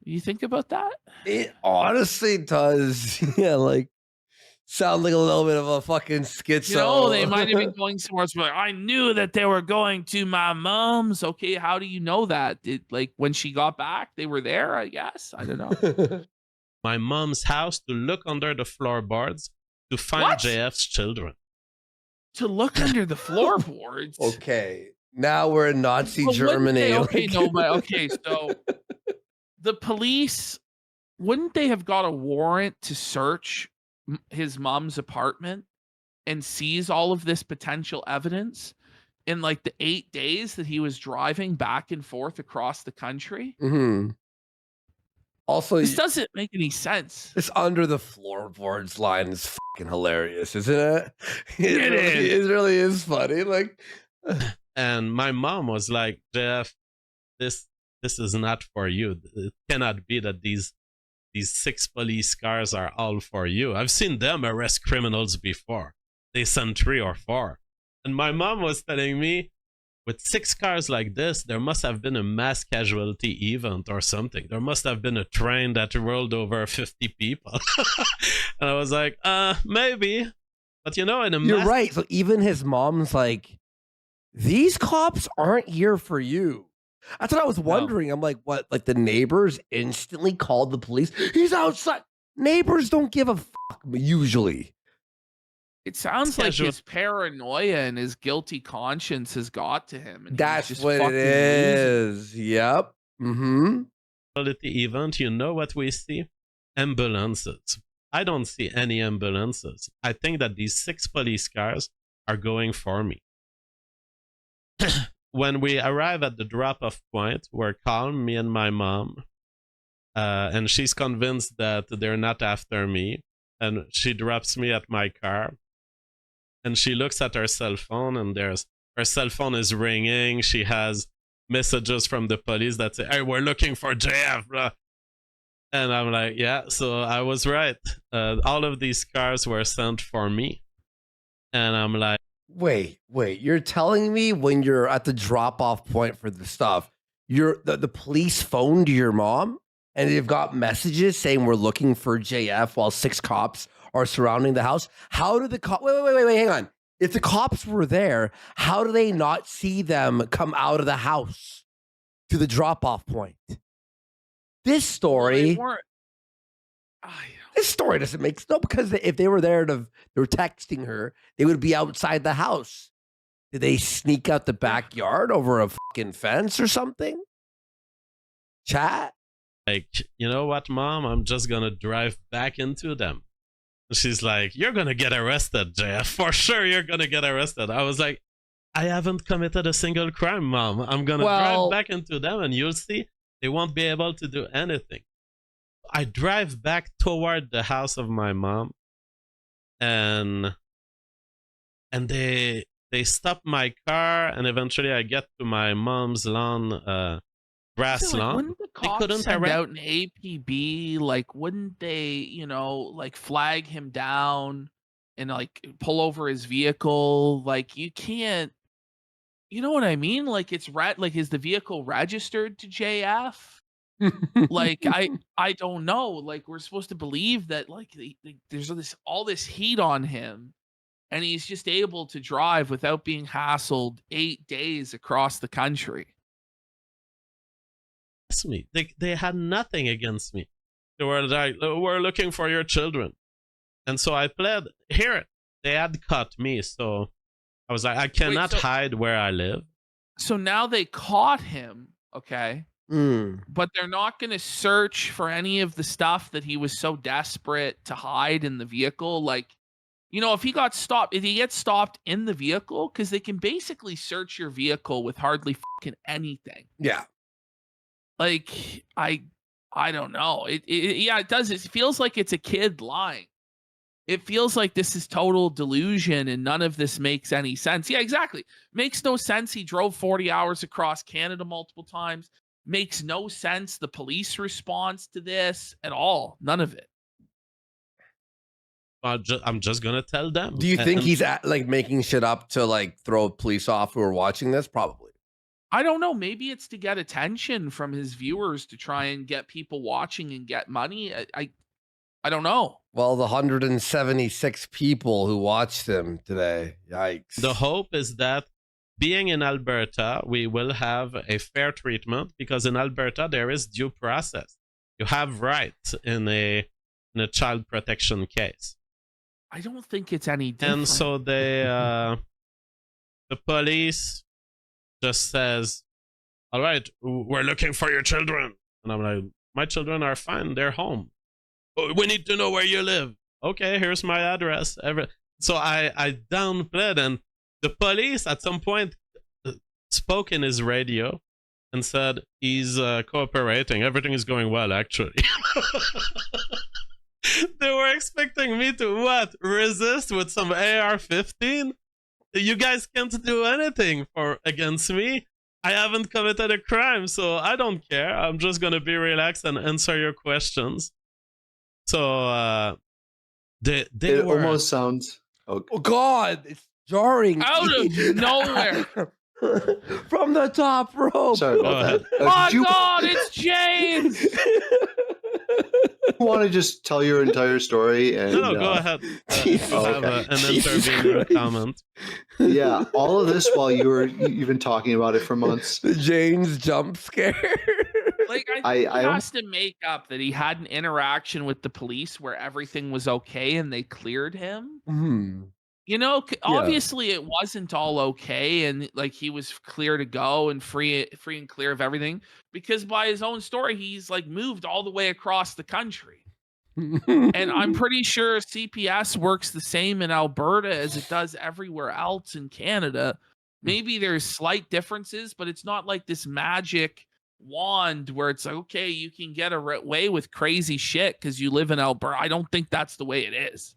You think about that? It honestly does. Yeah, like sound like a little bit of a fucking schizo. You know, they might have been going somewhere else. Like, I knew that they were going to my mom's. Okay, how do you know that? Like when she got back, they were there, I guess. I don't know. My mom's house to look under the floorboards to find What? JF's children. To look under the floorboards. Okay, now we're in Nazi But wouldn't Germany. they- okay, like- no, but okay, so the police, wouldn't they have got a warrant to search his mom's apartment and seize all of this potential evidence in like the 8 days that he was driving back and forth across the country? Mm-hmm. Also, This doesn't make any sense. this under the floorboards line is fucking hilarious, isn't it? It It really is funny. Like, And my mom was like, Jeff, this is not for you. It cannot be that these 6 police cars are all for you. I've seen them arrest criminals before. They send 3 or 4. And my mom was telling me, with 6 cars like this, there must have been a mass casualty event or something. There must have been a train that rolled over 50 people. And I was like, maybe. But you know, in a you're right. So even his mom's like, these cops aren't here for you. That's what I was wondering. I'm like, what? Like the neighbors instantly called the police. He's outside. Neighbors don't give a fuck usually. It sounds like Casual- his paranoia and his guilty conscience has got to him. And he's That's just what it fucking losing. is. Yep. Mm-hmm. casualty event, you know what we see? Ambulances. I don't see any ambulances. I think that these 6 police cars are going for me. When we arrive at the drop-off point, we're calm, me and my mom, and she's convinced that they're not after me, and she drops me at my car, and she looks at her cell phone, and her cell phone is ringing. She has messages from the police that say, "Hey, we're looking for JF." Blah. And I'm like, yeah, so I was right. All of these cars were sent for me. And I'm like, wait, you're telling me when you're at the drop-off point for the stuff, the police phoned your mom and they've got messages saying we're looking for JF while 6 cops are surrounding the house? How do the cops... Wait, hang on. If the cops were there, how do they not see them come out of the house to the drop-off point? This story... This story doesn't make sense. No, because if they were there they were texting her, they would be outside the house. Did they sneak out the backyard over a fucking fence or something? Chat? Like, you know what, Mom? I'm just gonna drive back into them. She's like, you're gonna get arrested, JF. For sure you're gonna get arrested. I was like, I haven't committed a single crime, Mom. I'm gonna drive back into them and you'll see they won't be able to do anything. I drive back toward the house of my mom, and they stop my car, and eventually I get to my mom's lawn, grass lawn. Wouldn't the cops send out an APB? Like, wouldn't they, like flag him down and like pull over his vehicle? Like, you can't. You know what I mean? Like, is the vehicle registered to JF? Like, I don't know. Like, we're supposed to believe that like there's all this heat on him, and he's just able to drive without being hassled 8 days across the country. Me, they had nothing against me. They were like, we're looking for your children, and so I pled. Here, they had caught me, so I was like, I cannot hide where I live. So now they caught him, okay? But they're not going to search for any of the stuff that he was so desperate to hide in the vehicle. Like, if he gets stopped in the vehicle, because they can basically search your vehicle with hardly fucking anything. Yeah. Like, I don't know. It does. It feels like it's a kid lying. It feels like this is total delusion and none of this makes any sense. Yeah, exactly. Makes no sense. He drove 40 hours across Canada multiple times. Makes no sense. The police response to this at all. None of it. I'm just going to tell them. Do you think he's making shit up to like throw police off who are watching this? Probably. I don't know. Maybe it's to get attention from his viewers to try and get people watching and get money. I don't know. Well, the 176 people who watched him today. Yikes. The hope is that being in Alberta, we will have a fair treatment, because in Alberta, there is due process. You have rights in a child protection case. I don't think it's any different. And so the police just says, all right, we're looking for your children. And I'm like, my children are fine. They're home. Oh, we need to know where you live. Okay, here's my address. So I downplayed, and the police at some point spoke in his radio and said he's cooperating. Everything is going well, actually. They were expecting me to resist with some AR-15? You guys can't do anything against me. I haven't committed a crime, so I don't care. I'm just gonna be relaxed and answer your questions. So they it almost sounds. Oh God! It's jarring out of nowhere from the top rope. Sorry about that. Oh God! It's James. You want to just tell your entire story? And, no, go ahead. Have an intervening comment. Yeah, all of this while you've been talking about it for months. The James jump scare. Like, I think he has to make up that he had an interaction with the police where everything was okay and they cleared him. Obviously it wasn't all okay, and like he was clear to go and free and clear of everything, because by his own story, he's like moved all the way across the country. And I'm pretty sure CPS works the same in Alberta as it does everywhere else in Canada. Maybe there's slight differences, but it's not like this magic wand where it's like, okay, you can get away with crazy shit because you live in Alberta. I don't think that's the way it is.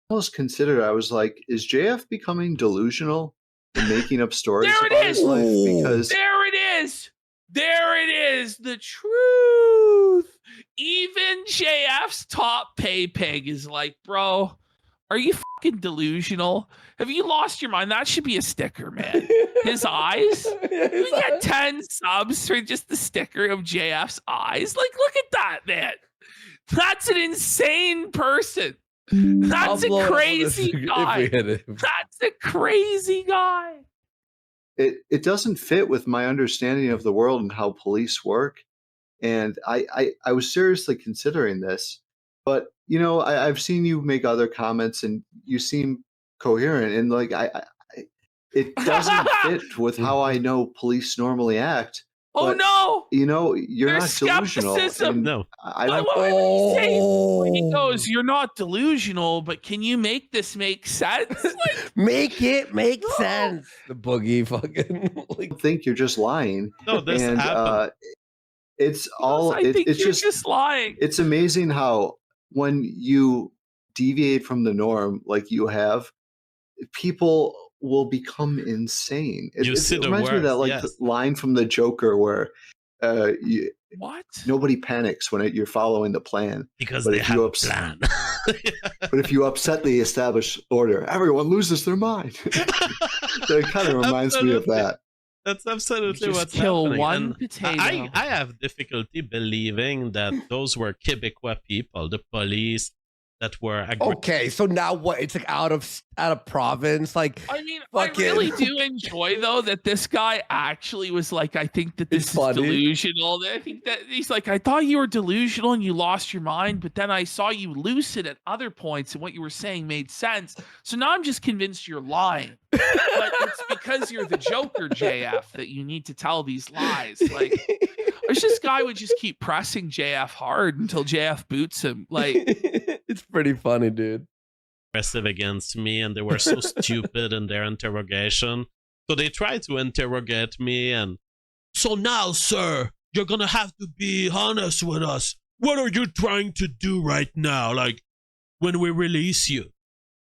Almost considered, I was like, is JF becoming delusional and making up stories There it about is! his life? Because There it is! There it is! The truth! Even JF's top pay peg is like, bro, are you fucking delusional? Have you lost your mind? That should be a sticker, man. His eyes? You get 10 subs for just the sticker of JF's eyes? Like, look at that, man. That's an insane person. That's a crazy guy. That's a crazy guy. It doesn't fit with my understanding of the world and how police work. And I was seriously considering this. But, you know, I've seen you make other comments and you seem coherent. And, like, it doesn't fit with how I know police normally act. Oh, but, no. You know, you're There's not delusional. skepticism. No. I don't. He goes, you're not delusional, but can you make this make sense? Like, make it make sense. The boogie fucking. I think you're just lying. No, this and happened. it's all. I think it's you're just lying. It's amazing how when you deviate from the norm, like you have, people will become insane. It reminds me of that, like, the line from the Joker where what? Nobody panics when you're following the plan. Because they have a plan. But if you upset the established order, everyone loses their mind. That kind of reminds me of that. That's absolutely just what's kill happening. one And potato. I have difficulty believing that those were Quebecois people, the police that were okay. So now what? It's like out of province. Like, I mean, fucking... I really do enjoy though that this guy actually was like, I think that this is funny. delusional. I think that he's like, I thought you were delusional and you lost your mind, but then I saw you lucid at other points and what you were saying made sense. So now I'm just convinced you're lying. But it's because you're the Joker, JF, that you need to tell these lies. Like, I wish this guy would just keep pressing JF hard until JF boots him. Like, it's pretty funny, dude. Aggressive against me, and they were so stupid in their interrogation. So they tried to interrogate me, and so now, sir, you're gonna have to be honest with us. What are you trying to do right now? Like, when we release you?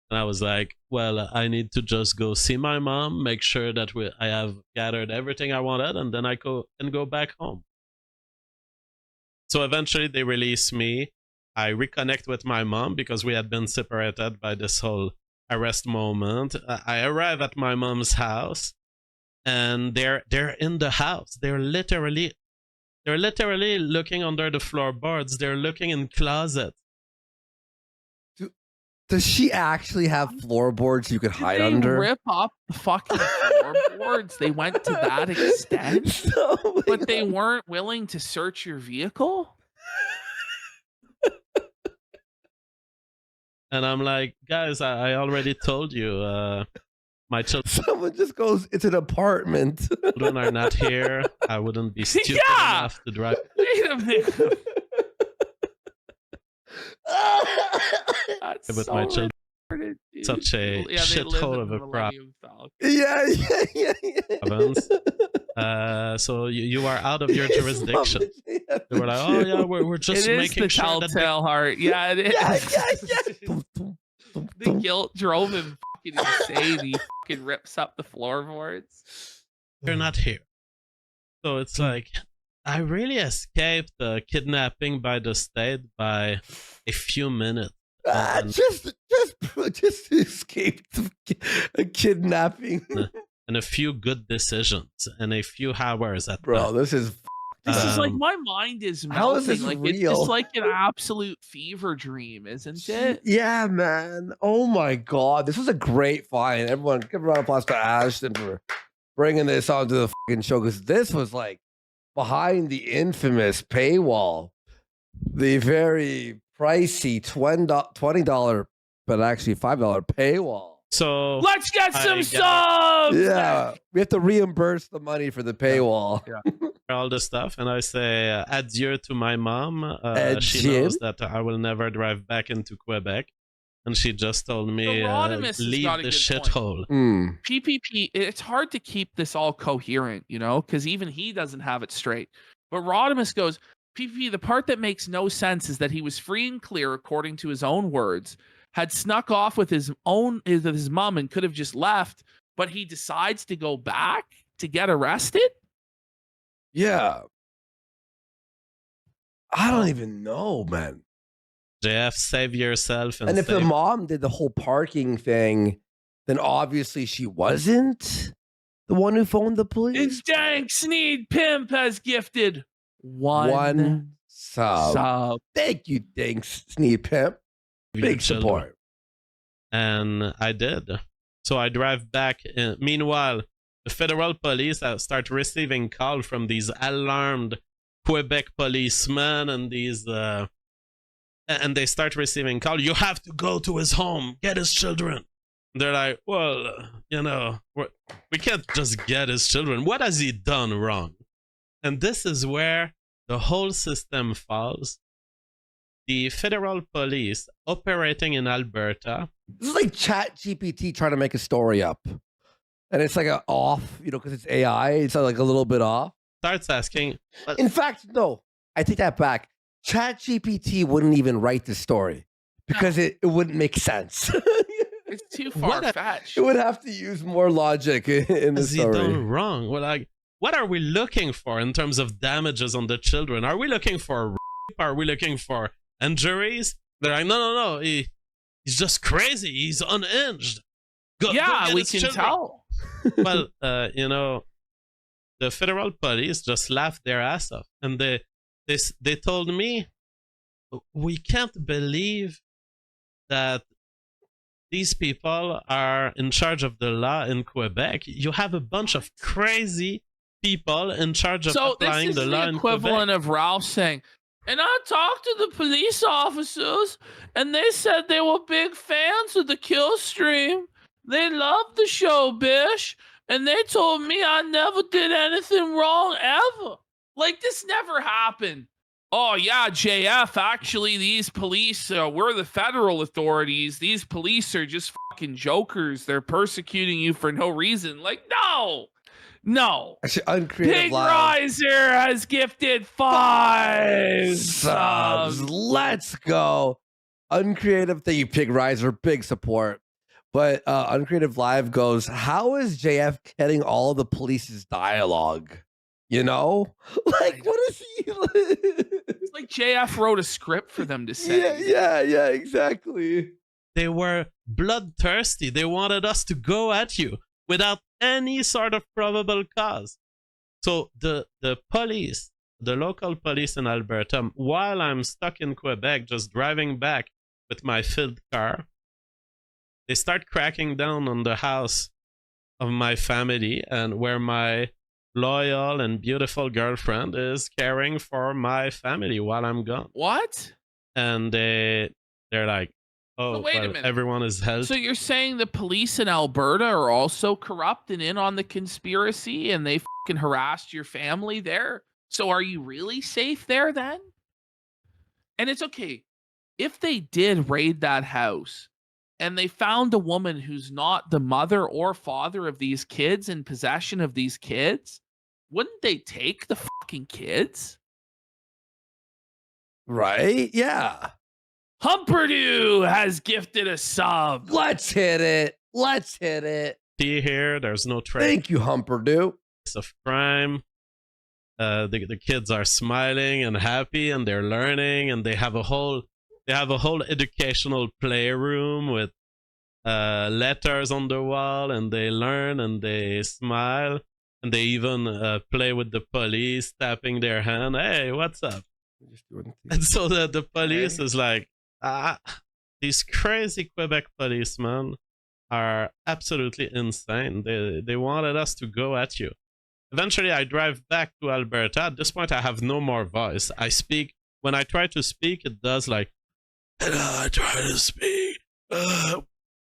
And I was like, well, I need to just go see my mom, make sure that I have gathered everything I wanted, and then I go back home. So eventually they release me. I reconnect with my mom because we had been separated by this whole arrest moment. I arrive at my mom's house, and they're in the house. They're literally looking under the floorboards. They're looking in closets. Does she actually have floorboards you could hide under? Rip up the fucking floorboards. They went to that extent, but they weren't willing to search your vehicle. And I'm like, guys, I already told you, my children. Someone just goes, it's an apartment. Children are not here. I wouldn't be stupid enough to drive. Wait a minute. That's with so my children. retarded, Such a shithole of a problem. Yeah. Evans. So you are out of your jurisdiction. They were like, oh yeah, we're just making sure that telltale heart. Yeah, it is. Yeah. The guilt drove him fucking insane. He fucking rips up the floorboards. They're not here. So it's like, I really escaped the kidnapping by the state by a few minutes. Just escaped a kidnapping. And a few good decisions and a few hours at bro, this is like, my mind is melting. How is this like real? It's just like an absolute fever dream, isn't it? Yeah, man. Oh my god, this was a great find. Everyone, give a round of applause to Ashton for bringing this onto the fucking show, because this was like behind the infamous paywall, the very pricey $20, but actually $5 paywall. So let's get some subs. Yeah, we have to reimburse the money for the paywall. Yeah. all the stuff, and I say adieu to my mom. She Adieu? knows that I will never drive back into Quebec, and she just told me Rodimus has leave got a the good shithole. PPP, it's hard to keep this all coherent, you know, because even he doesn't have it straight. But Rodimus goes, PPP, the part that makes no sense is that he was free and clear, according to his own words, had snuck off with his mom and could have just left, but he decides to go back to get arrested? Yeah. I don't even know, man. JF, save yourself. And if the mom did the whole parking thing, then obviously she wasn't the one who phoned the police. It's Dank Sneed Pimp has gifted one sub. Thank you, Dank Sneed Pimp. Big support. And I did. So I drive back. Meanwhile, the federal police start receiving calls from these alarmed Quebec policemen and these... and they start receiving call. You have to go to his home, get his children. They're like, well, you know, we can't just get his children. What has he done wrong? And this is where the whole system falls. The federal police operating in Alberta. This is like ChatGPT trying to make a story up. And it's like off, you know, because it's AI. It's like a little bit off. Starts asking. In fact, no, I take that back. ChatGPT wouldn't even write the story because it wouldn't make sense. It's too far-fetched. It would have to use more logic in the story. Has he done wrong? Well, like, what are we looking for in terms of damages on the children? Are we looking for rape? Are we looking for injuries? They're like, no. He's just crazy. He's unhinged. Go we can tell. Well, you know, the federal police just laughed their ass off, and they told me, we can't believe that these people are in charge of the law in Quebec. You have a bunch of crazy people in charge of applying the law in Quebec. So this is the equivalent of Ralph saying, and I talked to the police officers, and they said they were big fans of the kill stream. They loved the show, Bish, and they told me I never did anything wrong ever. Like, this never happened. Oh, yeah, JF, actually, these police, we're the federal authorities. These police are just fucking jokers. They're persecuting you for no reason. Like, no. Actually, Uncreative Pig Live. Riser has gifted 5 subs. Let's go. Uncreative, thank you, Pig Riser. Big support. But Uncreative Live goes, how is JF getting all of the police's dialogue? You know? Like, what is he? It's like JF wrote a script for them to say. Yeah, exactly. They were bloodthirsty. They wanted us to go at you without any sort of probable cause. So the police, the local police in Alberta, while I'm stuck in Quebec, just driving back with my filled car, they start cracking down on the house of my family and where my loyal and beautiful girlfriend is caring for my family while I'm gone. What? And they're like, oh, wait a minute. Everyone is held. So you're saying the police in Alberta are also corrupt and in on the conspiracy, and they fucking harassed your family there? So are you really safe there then? And it's okay. If they did raid that house and they found a woman who's not the mother or father of these kids in possession of these kids, wouldn't they take the fucking kids? Right? Yeah. Humperdoo has gifted a sub. Let's hit it. See here, there's no trace Thank you, Humperdoo. of crime. The kids are smiling and happy, and they're learning, and they have a whole educational playroom with letters on the wall, and they learn and they smile, and they even play with the police, tapping their hand. Hey, what's up? And so the police is like, these crazy Quebec policemen are absolutely insane. They wanted us to go at you. Eventually, I drive back to Alberta. At this point, I have no more voice. I speak. When I try to speak, it does like, and I try to speak.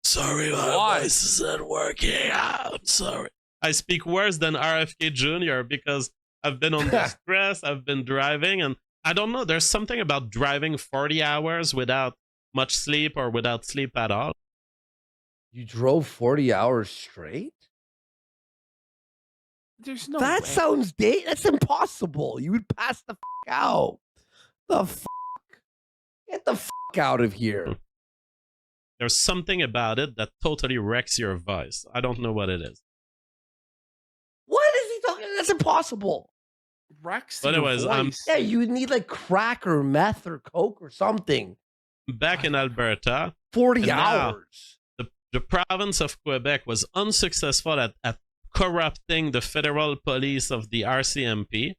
Sorry, my voice isn't working. I'm sorry. I speak worse than RFK Jr. because I've been under stress. I've been driving, and I don't know. There's something about driving 40 hours without much sleep or without sleep at all. You drove 40 hours straight? There's no That way. sounds that's impossible. You would pass the out. The get the out of here. There's something about it that totally wrecks your voice. I don't know what it is. What is he talking? That's impossible. Rex. But anyways, yeah, you would need like crack or meth or coke or something. Back in Alberta, 40 hours. The province of Quebec was unsuccessful at corrupting the federal police of the RCMP,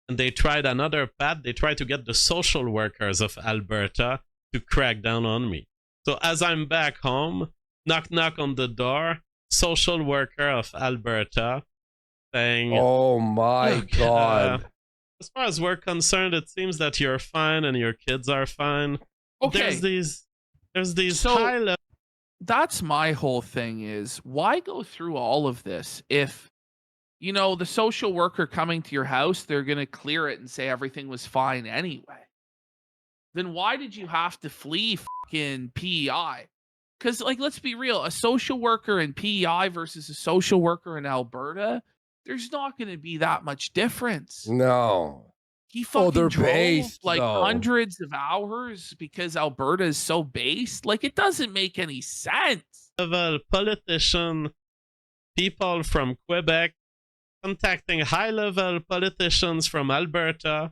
and they tried another path. They tried to get the social workers of Alberta to crack down on me. So as I'm back home, knock knock on the door, social worker of Alberta, saying, "Oh my God." As far as we're concerned, it seems that you're fine and your kids are fine. Okay. There's these high level. That's my whole thing is, why go through all of this if, you know, the social worker coming to your house, they're going to clear it and say everything was fine anyway. Then why did you have to flee fucking PEI? Because, like, let's be real, a social worker in PEI versus a social worker in Alberta, there's not going to be that much difference. No. He fucking they're drove based, like though. hundreds of hours because Alberta is so based. Like, it doesn't make any sense. Level politician, people from Quebec contacting high-level politicians from Alberta,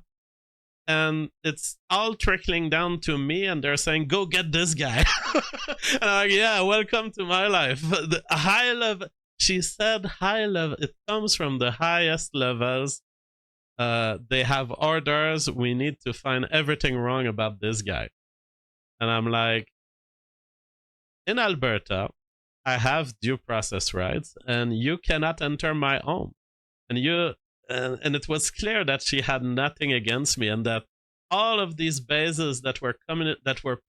and it's all trickling down to me, and they're saying, "Go get this guy." And I'm like, "Yeah, welcome to my life." The high level. She said high level. It comes from the highest levels. They have orders. We need to find everything wrong about this guy. And I'm like, in Alberta, I have due process rights, and you cannot enter my home. And and it was clear that she had nothing against me, and that all of these bases that were coming, that were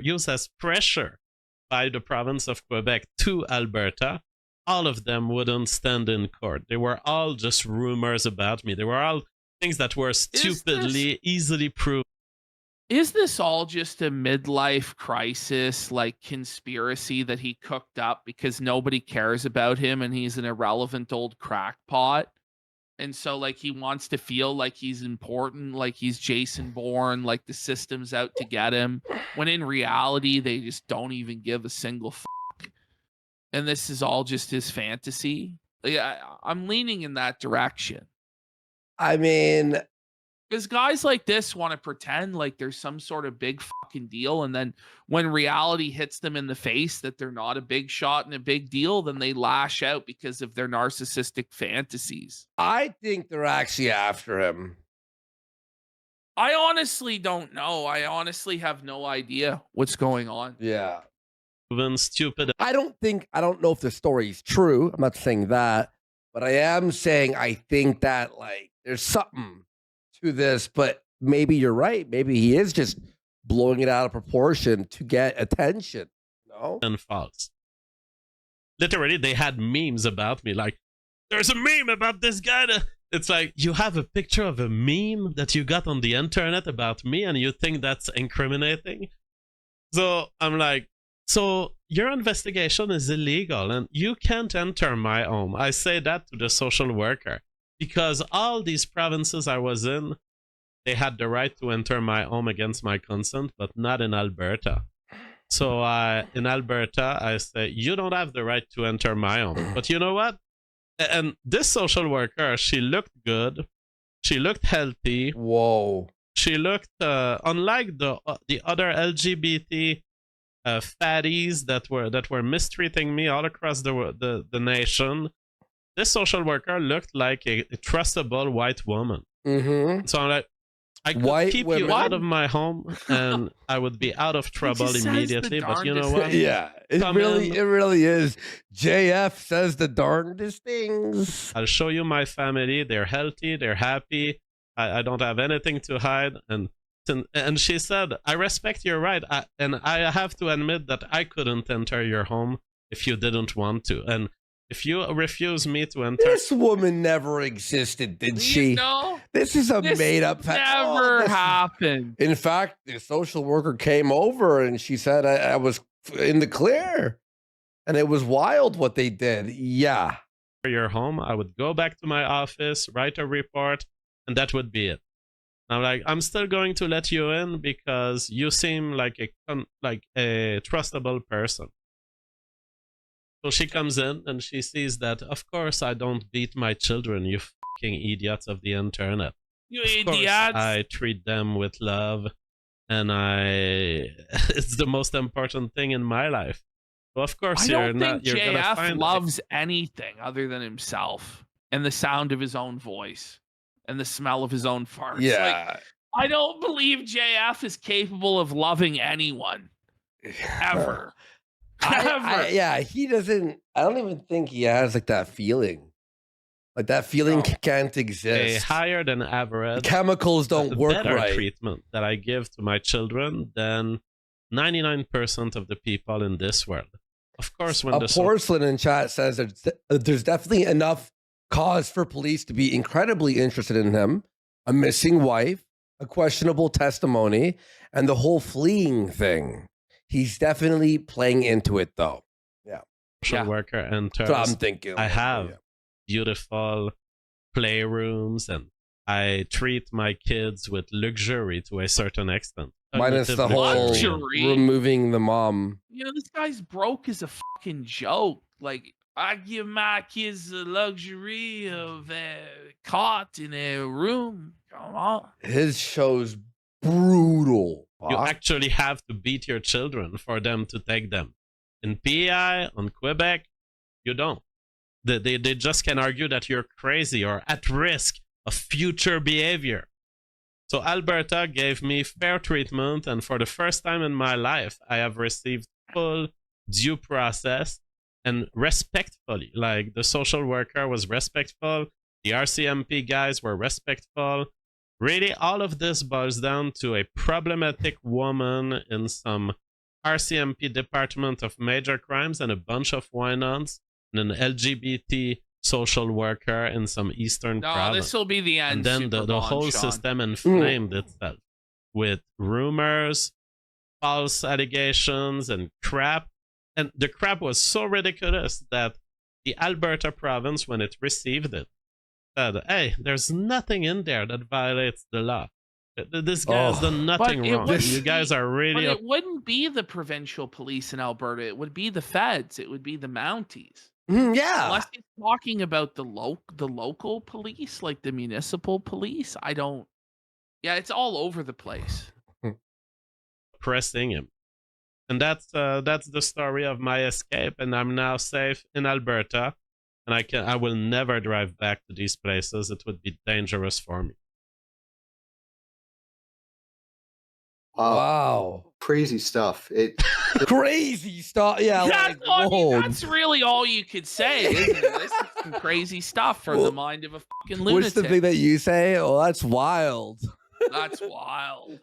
used as pressure by the province of Quebec to Alberta, all of them wouldn't stand in court. They were all just rumors about me. They were all things that were stupidly, easily proved. Is this all just a midlife crisis, like conspiracy that he cooked up because nobody cares about him and he's an irrelevant old crackpot? And so, like, he wants to feel like he's important, like he's Jason Bourne, like the system's out to get him, when in reality, they just don't even give a single fuck. And this is all just his fantasy. I'm leaning in that direction. I mean, because guys like this want to pretend like there's some sort of big fucking deal. And then when reality hits them in the face that they're not a big shot and a big deal, then they lash out because of their narcissistic fantasies. I think they're actually after him. I honestly don't know. I honestly have no idea what's going on. Yeah. Stupid. I don't know if the story's true. I'm not saying that, but I am saying I think that, like, there's something to this, but maybe you're right. Maybe he is just blowing it out of proportion to get attention. No? And false. Literally, they had memes about me. Like, there's a meme about this guy. It's like, you have a picture of a meme that you got on the internet about me, and you think that's incriminating? So I'm like, so your investigation is illegal and you can't enter my home. I say that to the social worker because all these provinces I was in, they had the right to enter my home against my consent, but not in Alberta. So in Alberta, I say, you don't have the right to enter my home. But you know what? And this social worker, she looked good. She looked healthy. Whoa. She looked, unlike the other LGBT fatties that were mistreating me all across the nation. This social worker looked like a trustable white woman. Mm-hmm. So I'm like, I could keep you out of my home and I would be out of trouble immediately. But you know what? Yeah, it really is. JF says the darndest things. I'll show you my family. They're healthy. They're happy. I don't have anything to hide. And she said, I respect your right. And I have to admit that I couldn't enter your home if you didn't want to. And If you refuse me to enter, This woman never existed, did she? No, This is a this made-up fact. never happened. In fact, the social worker came over and she said I was in the clear, and it was wild what they did. Yeah. your home, I would go back to my office, write a report, and that would be it. I'm like, I'm still going to let you in because you seem like a trustable person. So she comes in and she sees that, of course, I don't beat my children, you fucking idiots of the internet. You Of course, idiots. I treat them with love, and it's the most important thing in my life. So of course, I don't think you're gonna JF find loves anything other than himself and the sound of his own voice and the smell of his own farts. Like, Yeah. I don't believe JF is capable of loving anyone ever. Ever. Yeah, he doesn't. I don't even think he has like that feeling. Like that feeling No. can't a exist. higher than average Chemicals don't work better right. treatment that I give to my children than 99% of the people in this world. Of course, when A porcelain in chat says there's definitely enough cause for police to be incredibly interested in him. A missing wife, a questionable testimony, and the whole fleeing thing. He's definitely playing into it, though. social worker enters, That's what I'm thinking. I have beautiful playrooms, and I treat my kids with luxury to a certain extent. Minus the Cognitive whole luxury. removing the mom. You know, this guy's broke as a fucking joke. Like, I give my kids the luxury of a cot in a room. Come on. His show's brutal. You Fuck. actually have to beat your children for them to take them. In PEI, on Quebec, you don't. They just can argue that you're crazy or at risk of future behavior. So Alberta gave me fair treatment, and for the first time in my life, I have received full due process and respectfully. Like, the social worker was respectful, the RCMP guys were respectful. Really, all of this boils down to a problematic woman in some RCMP Department of Major Crimes and a bunch of wine-ons and an LGBT social worker in some eastern No, province. this will be the end. And then the Superbond, whole Sean. system inflamed itself with rumors, false allegations, and crap. And the crap was so ridiculous that the Alberta province, when it received it, said, hey, there's nothing in there that violates the law. This guy has done nothing But it wrong. wouldn't You guys are But really... it wouldn't be the provincial police in Alberta. It would be the feds. It would be the Mounties. Yeah. Unless he's talking about the local police, like the municipal police. I don't. Yeah, it's all over the place. Pressing him. And that's the story of my escape, and I'm now safe in Alberta, and I will never drive back to these places. It would be dangerous for me. Wow. Crazy stuff. Crazy stuff. Yeah. That's, Like, whoa. that's really all you could say, isn't it? This is some crazy stuff for the mind of a fucking lunatic. What's the thing that you say? Oh, that's wild. That's wild.